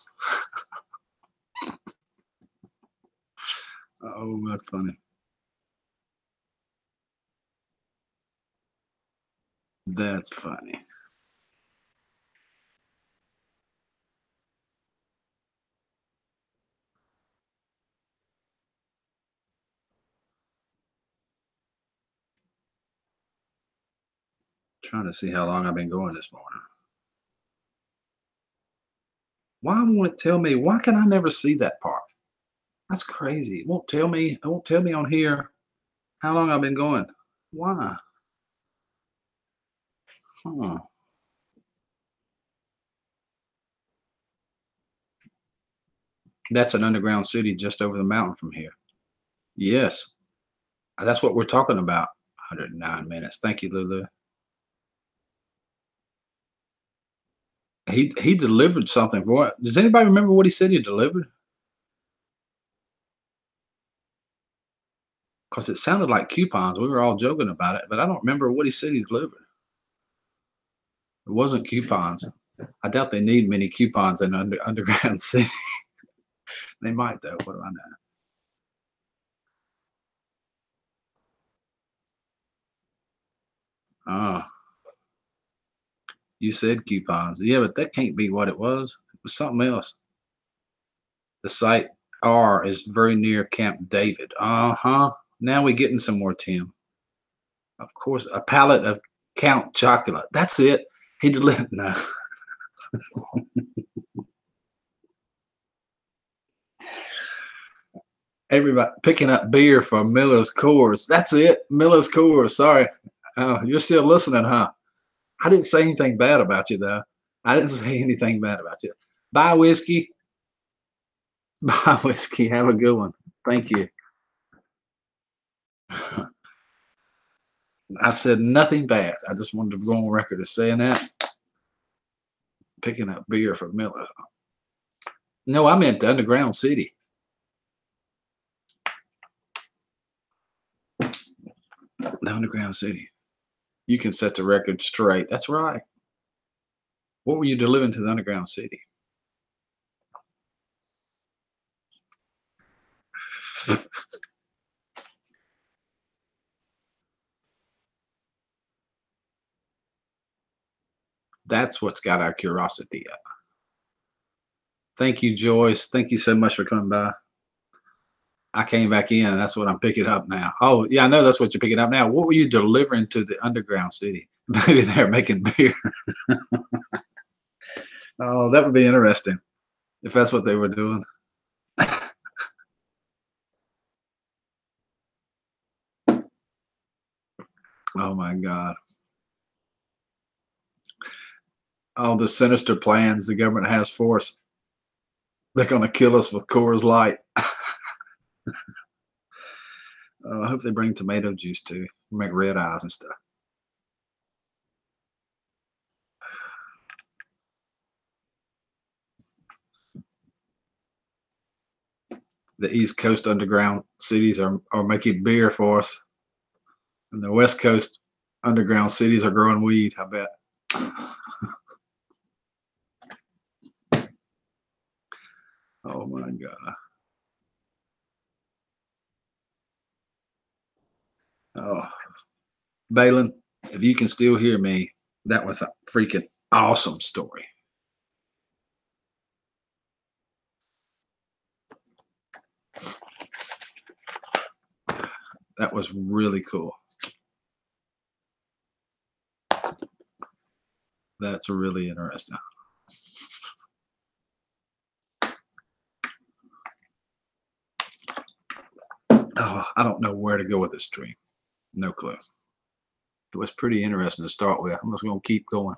Oh, that's funny. That's funny. Trying to see how long I've been going this morning. Why won't it tell me? Why can I never see that part? That's crazy. It won't tell me. It won't tell me on here how long I've been going. Why? Huh. That's an underground city just over the mountain from here. Yes. That's what we're talking about. 109 minutes. Thank you, Lulu. He delivered something for it. Does anybody remember what he said he delivered? Because it sounded like coupons. We were all joking about it, but I don't remember what he said he delivered. It wasn't coupons. I doubt they need many coupons in Underground City. They might, though. What do I know? Oh, you said coupons. Yeah, but that can't be what it was. It was something else. The site R is very near Camp David. Uh-huh. Now we're getting some more, Tim. Of course, a pallet of Count chocolate. That's it. He delivered. No. Everybody picking up beer for Miller's Coors. That's it. Miller's Coors. Sorry. Oh, you're still listening, huh? I didn't say anything bad about you, though. I didn't say anything bad about you. Bye, whiskey. Bye, whiskey. Have a good one. Thank you. I said nothing bad. I just wanted to go on record as saying that. Picking up beer for Miller. No, I meant the Underground City. The Underground City. You can set the record straight. That's right. What were you delivering to the Underground City? That's what's got our curiosity up. Thank you, Joyce. Thank you so much for coming by. I came back in. That's what I'm picking up now. Oh, yeah, I know that's what you're picking up now. What were you delivering to the Underground City? Maybe they're making beer. Oh, that would be interesting if that's what they were doing. Oh, my God. All the sinister plans the government has for us. They're going to kill us with Coors Light. Oh, I hope they bring tomato juice too. Make red eyes and stuff. The East Coast underground cities are making beer for us. And the West Coast underground cities are growing weed, I bet. Oh my God. Oh, Balin, if you can still hear me, that was a freaking awesome story. That was really cool. That's really interesting. Oh, I don't know where to go with this stream. No clue. It was pretty interesting to start with. I'm just going to keep going.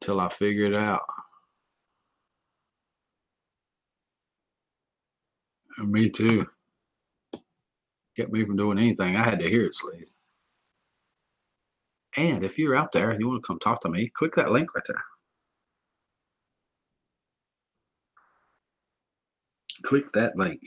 Till I figure it out. And me too. Kept me from doing anything. I had to hear it, Sleaze. And if you're out there and you want to come talk to me, click that link right there. Click that link.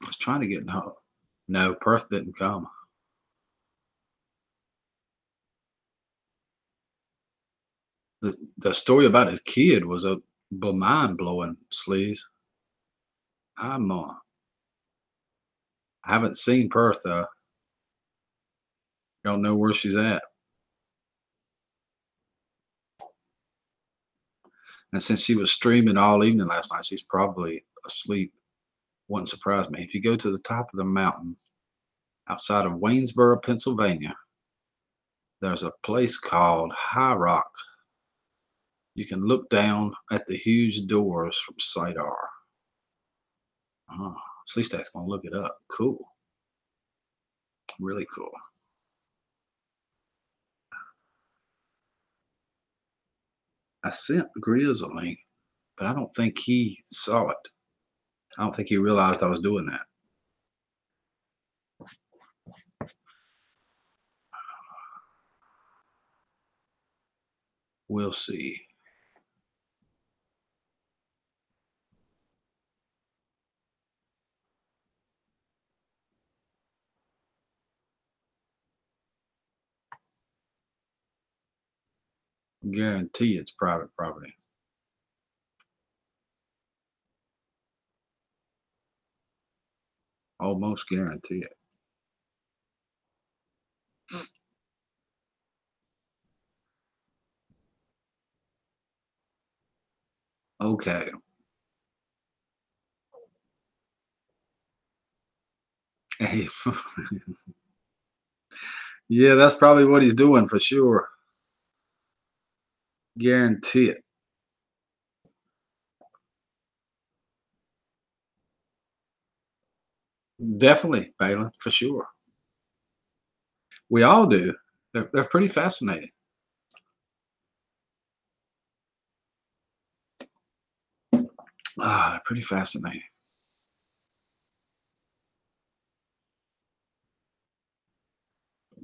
I was trying to get no, Perth didn't come. The story about his kid was a mind-blowing, Sleaze. I haven't seen Perth though. Don't know where she's at. And since she was streaming all evening last night, she's probably asleep. Wouldn't surprise me. If you go to the top of the mountain outside of Waynesboro, Pennsylvania, there's a place called High Rock. You can look down at the huge doors from Site R. Oh, CStat's going to look it up. Cool. Really cool. I sent Grizz a link, but I don't think he saw it. I don't think he realized I was doing that. We'll see. Guarantee it's private property. Almost guarantee it. Okay. Hey. Yeah, that's probably what he's doing for sure. Guarantee it. Definitely, Balin, for sure. We all do. They're pretty fascinating. Pretty fascinating.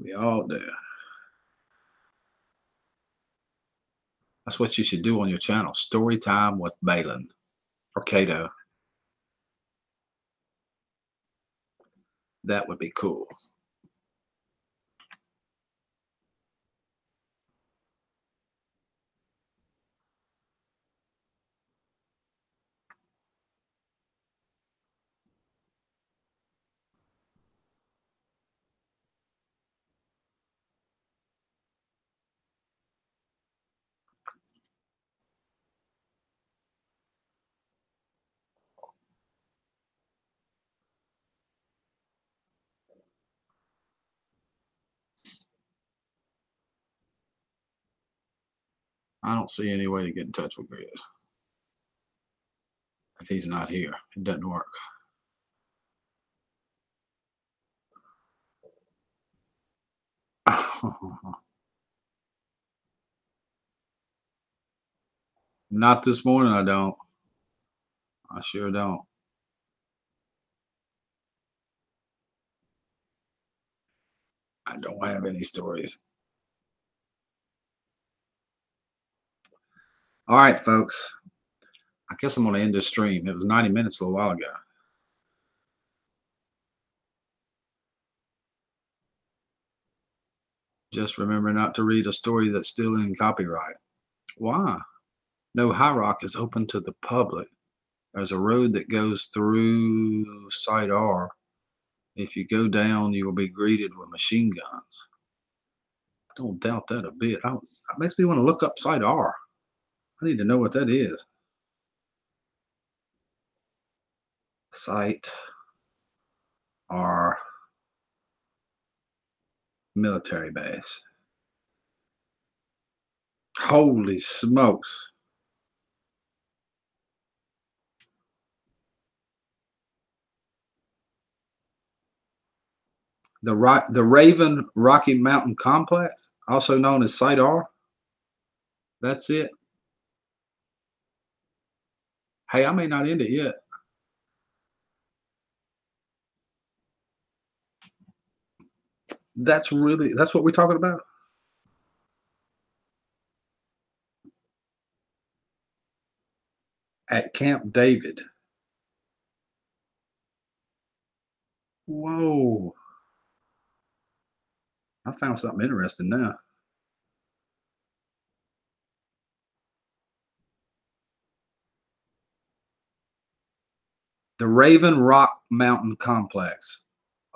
We all do. That's what you should do on your channel. Story time with Balin or Cato. That would be cool. I don't see any way to get in touch with Grizz. If he's not here, it doesn't work. Not this morning, I don't. I sure don't. I don't have any stories. All right, folks. I guess I'm going to end this stream. It was 90 minutes a little while ago. Just remember not to read a story that's still in copyright. Why? No High Rock is open to the public. There's a road that goes through Site R. If you go down, you will be greeted with machine guns. Don't doubt that a bit. It makes me want to look up Site R. I need to know what that is. Site R military base. Holy smokes. The Raven Rocky Mountain Complex, also known as Site R. That's it. Hey, I may not end it yet. That's what we're talking about. At Camp David. Whoa. I found something interesting now. The Raven Rock Mountain Complex,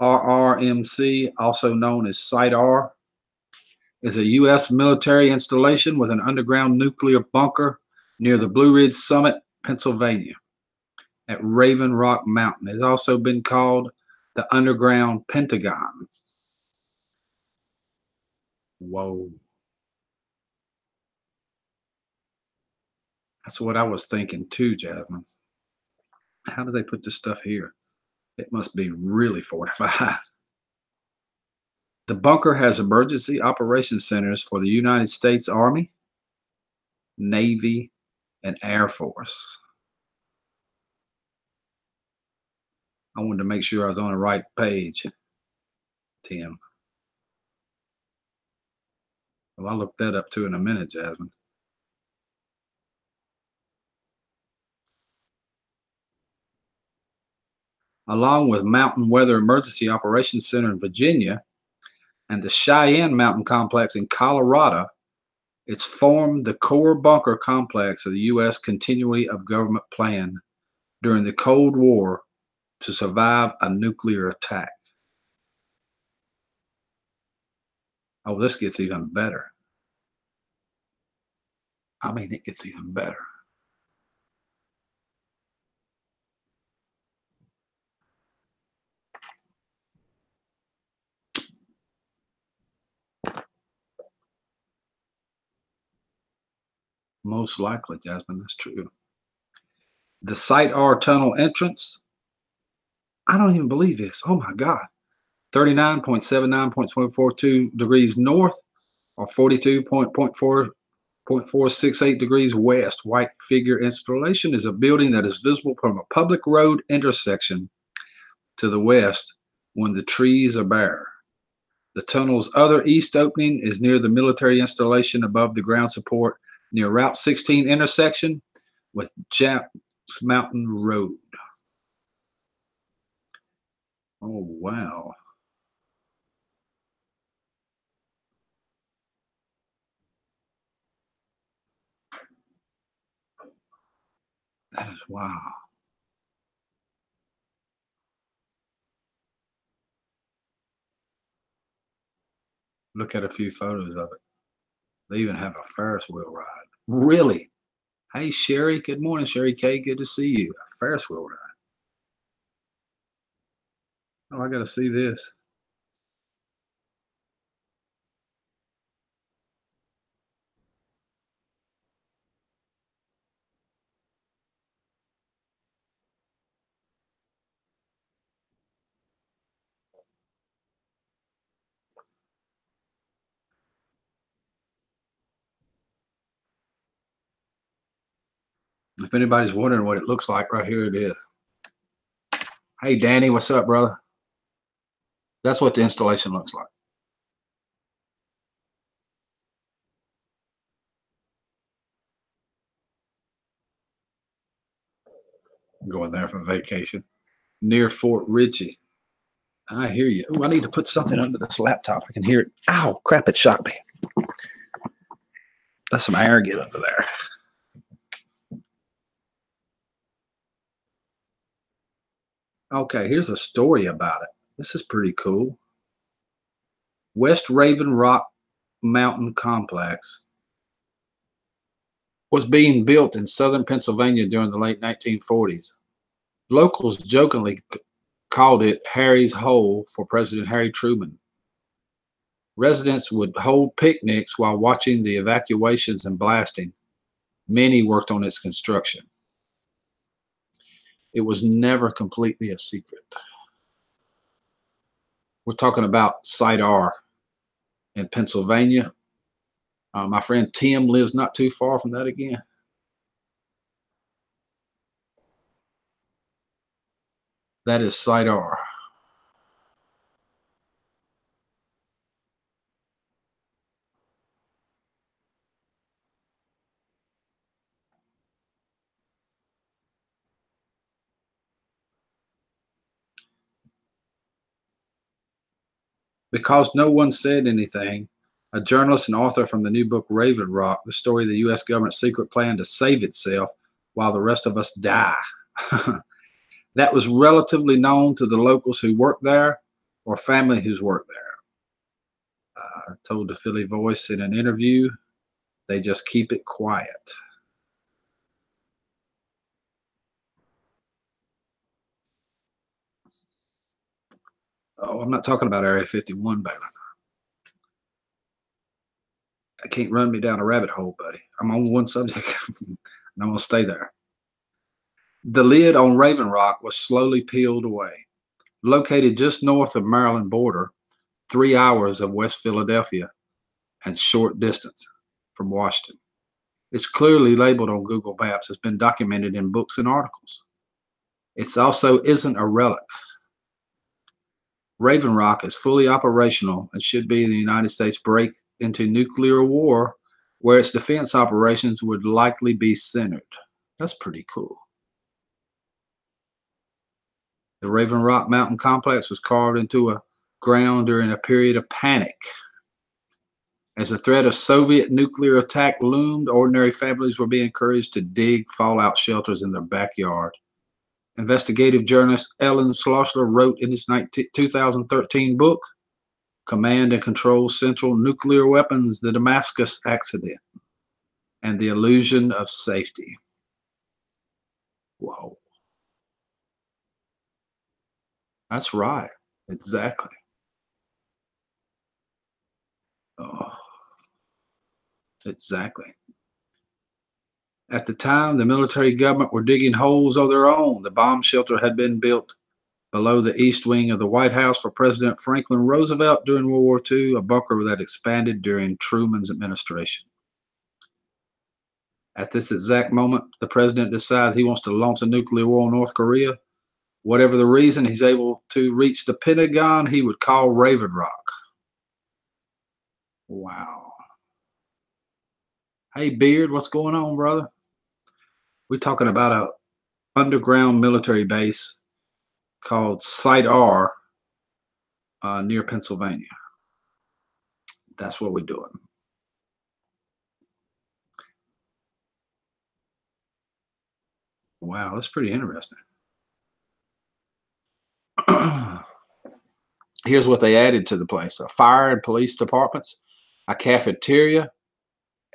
RRMC, also known as Site R, is a U.S. military installation with an underground nuclear bunker near the Blue Ridge Summit, Pennsylvania, at Raven Rock Mountain. It has also been called the Underground Pentagon. Whoa. That's what I was thinking too, Jasmine. How do they put this stuff here? It must be really fortified. The bunker has emergency operations centers for the United States Army, Navy, and Air Force. I wanted to make sure I was on the right page, Tim. Well, I'll look that up too in a minute, Jasmine. Along with Mountain Weather Emergency Operations Center in Virginia and the Cheyenne Mountain Complex in Colorado, it's formed the core bunker complex of the U.S. Continuity of Government Plan during the Cold War to survive a nuclear attack. Oh, this gets even better. I mean, it gets even better. Most likely, Jasmine, that's true. The Site R tunnel entrance, I don't even believe this. Oh my God. 39.79.42 degrees north or 42.468 degrees west. White figure installation is a building that is visible from a public road intersection to the west when the trees are bare. The tunnel's other east opening is near the military installation above the ground support near Route 16 intersection with Japs Mountain Road. Oh, wow. That is wow. Look at a few photos of it. They even have a Ferris wheel ride. Really? Hey, Sherry. Good morning, Sherry K. Good to see you. A Ferris wheel ride. Oh, I got to see this. If anybody's wondering what it looks like, right here it is. Hey, Danny, what's up, brother? That's what the installation looks like. I'm going there for vacation. Near Fort Ritchie. I hear you. Ooh, I need to put something under this laptop. I can hear it. Ow, crap, it shot me. Let some air get under there. Okay, here's a story about it. This is pretty cool. West Raven Rock Mountain Complex was being built in southern Pennsylvania during the late 1940s. Locals jokingly called it Harry's Hole for President Harry Truman. Residents would hold picnics while watching the evacuations and blasting. Many worked on its construction. It was never completely a secret. We're talking about Site R in Pennsylvania. My friend Tim lives not too far from that again. That is Site R. Because no one said anything, a journalist and author from the new book Raven Rock, the story of the U.S. government's secret plan to save itself while the rest of us die. That was relatively known to the locals who work there or family who's worked there. Told the Philly Voice in an interview, they just keep it quiet. Oh, I'm not talking about Area 51, Balin. I can't run me down a rabbit hole, buddy. I'm on one subject. and I'm going to stay there. The lid on Raven Rock was slowly peeled away. Located just north of Maryland border, 3 hours of West Philadelphia, and short distance from Washington. It's clearly labeled on Google Maps. It's been documented in books and articles. It also isn't a relic. Raven Rock is fully operational and should be the United States break into nuclear war, where its defense operations would likely be centered. That's pretty cool. The Raven Rock Mountain Complex was carved into a ground during a period of panic. As the threat of Soviet nuclear attack loomed, ordinary families were being encouraged to dig fallout shelters in their backyard. Investigative journalist Ellen Schlossler wrote in his 2013 book, Command and Control Central Nuclear Weapons, The Damascus Accident, and the Illusion of Safety. Whoa. That's right. Exactly. Oh. Exactly. At the time, the military government were digging holes of their own. The bomb shelter had been built below the east wing of the White House for President Franklin Roosevelt during World War II, a bunker that expanded during Truman's administration. At this exact moment, the president decides he wants to launch a nuclear war on North Korea. Whatever the reason, he's able to reach the Pentagon he would call Raven Rock. Wow. Hey, Beard, what's going on, brother? We're talking about an underground military base called Site R near Pennsylvania. That's what we're doing. Wow, that's pretty interesting. Here's what they added to the place: a fire and police departments, a cafeteria,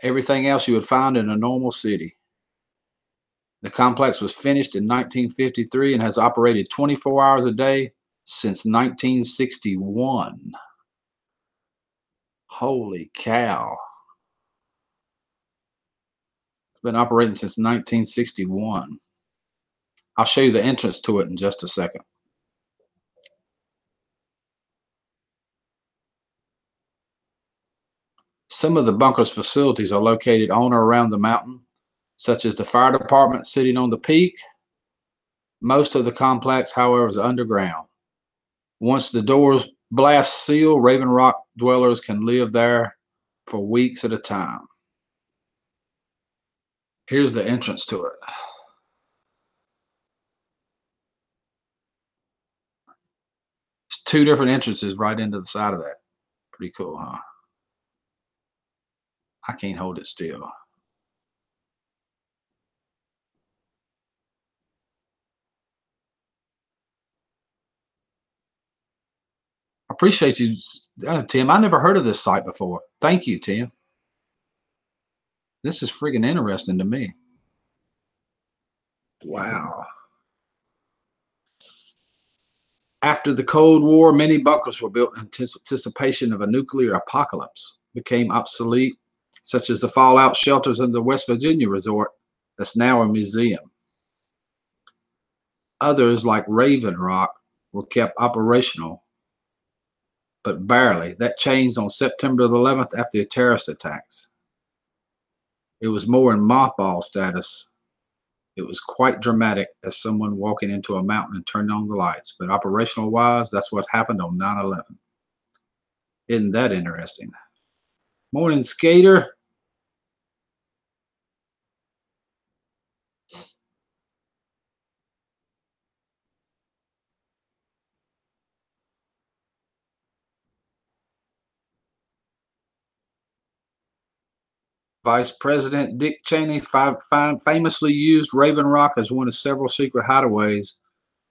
everything else you would find in a normal city. The complex was finished in 1953 and has operated 24 hours a day since 1961. Holy cow. It's been operating since 1961. I'll show you the entrance to it in just a second. Some of the bunker's facilities are located on or around the mountain, such as the fire department sitting on the peak. Most of the complex, however, is underground. Once the doors blast seal, Raven Rock dwellers can live there for weeks at a time. Here's the entrance to it. It's 2 different entrances right into the side of that. Pretty cool, huh? I can't hold it still. I appreciate you, Tim. I never heard of this site before. Thank you, Tim. This is friggin' interesting to me. Wow. After the Cold War, many bunkers were built in anticipation of a nuclear apocalypse, became obsolete, such as the fallout shelters in the West Virginia resort that's now a museum. Others, like Raven Rock, were kept operational, but barely. That changed on September the 11th after the terrorist attacks. It was more in mothball status. It was quite dramatic as someone walking into a mountain and turning on the lights, but operational wise, that's what happened on 9/11. Isn't that interesting? Morning, Skater. Vice President Dick Cheney famously used Raven Rock as one of several secret hideaways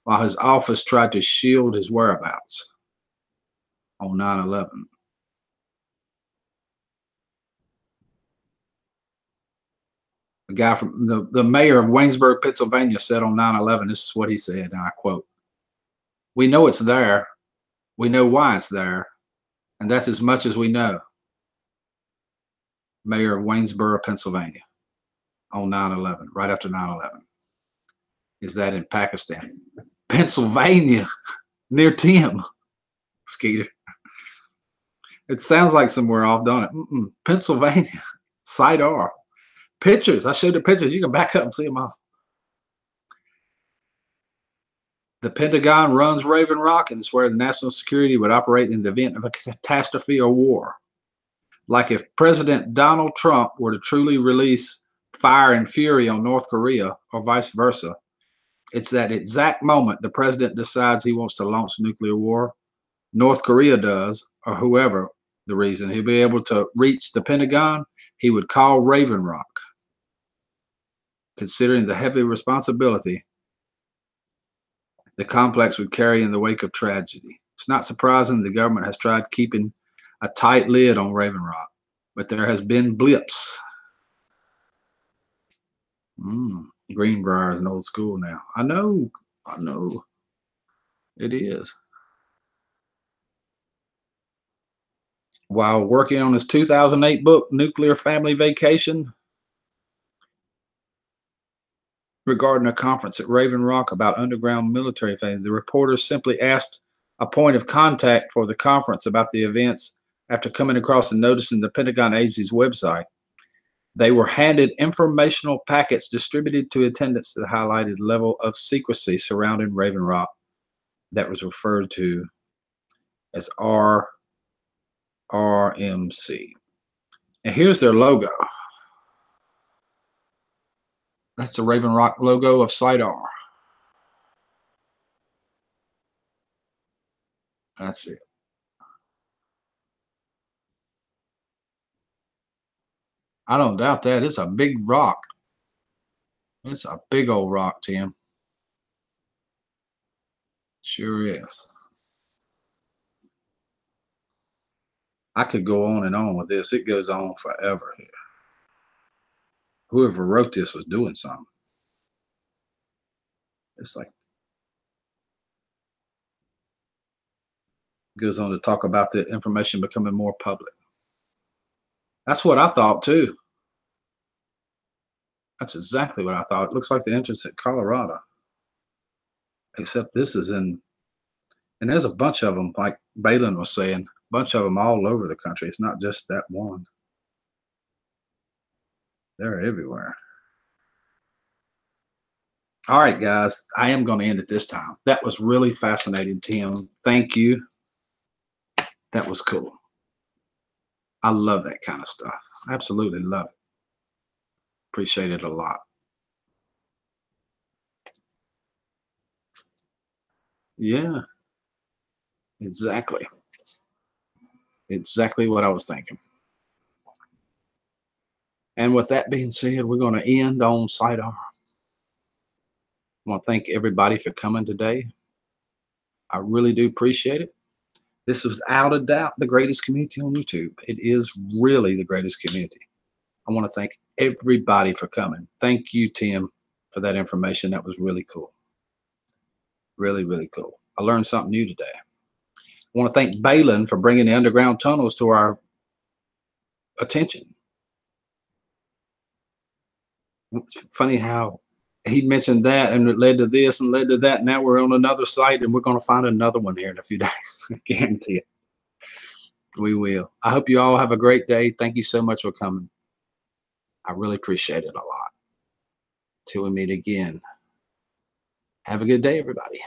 while his office tried to shield his whereabouts on 9/11. The guy from the mayor of Waynesburg, Pennsylvania said on 9/11, this is what he said, and I quote, "We know it's there. We know why it's there. And that's as much as we know." Mayor of Waynesboro, Pennsylvania. on 9/11, right after 9/11. Is that in Pakistan? Pennsylvania, near Tim, Skeeter. It sounds like somewhere off, don't it? Pennsylvania, Site R. Pictures. I showed the pictures. You can back up and see them all. The Pentagon runs Raven Rock, and it's where the national security would operate in the event of a catastrophe or war. Like if President Donald Trump were to truly release fire and fury on North Korea or vice versa, it's that exact moment the president decides he wants to launch nuclear war, North Korea does, or whoever the reason, he'll be able to reach the Pentagon, he would call Raven Rock. Considering the heavy responsibility the complex would carry in the wake of tragedy. It's not surprising the government has tried keeping a tight lid on Raven Rock, but there has been blips. Greenbrier is an old school now. I know. It is. While working on his 2008 book, Nuclear Family Vacation, regarding a conference at Raven Rock about underground military things, the reporters simply asked a point of contact for the conference about the events after coming across and noticing the Pentagon agency's website. They were handed informational packets distributed to attendants that highlighted level of secrecy surrounding Raven Rock that was referred to as RMC. And here's their logo. That's the Raven Rock logo of Site R. That's it. I don't doubt that. It's a big rock. It's a big old rock, Tim. Sure is. I could go on and on with this. It goes on forever here. Whoever wrote this was doing something. It's like, goes on to talk about the information becoming more public. That's what I thought too. That's exactly what I thought. It looks like the entrance at Colorado. Except this is in, and there's a bunch of them, like Balin was saying, a bunch of them all over the country. It's not just that one. They're everywhere. All right, guys, I am going to end it this time. That was really fascinating, Tim. Thank you. That was cool. I love that kind of stuff. I absolutely love it. Appreciate it a lot. Yeah, exactly. Exactly what I was thinking. And with that being said, we're going to end on Site R. I want to thank everybody for coming today. I really do appreciate it. This is without a doubt the greatest community on YouTube. It is really the greatest community. I want to thank everybody for coming. Thank you, Tim, for that information. That was really cool. Really, really cool. I learned something new today. I want to thank Balin for bringing the underground tunnels to our attention. It's funny how he mentioned that and it led to this and led to that. Now we're on another site and we're going to find another one here in a few days. I guarantee it. We will. I hope you all have a great day. Thank you so much for coming. I really appreciate it a lot. Till we meet again. Have a good day, everybody.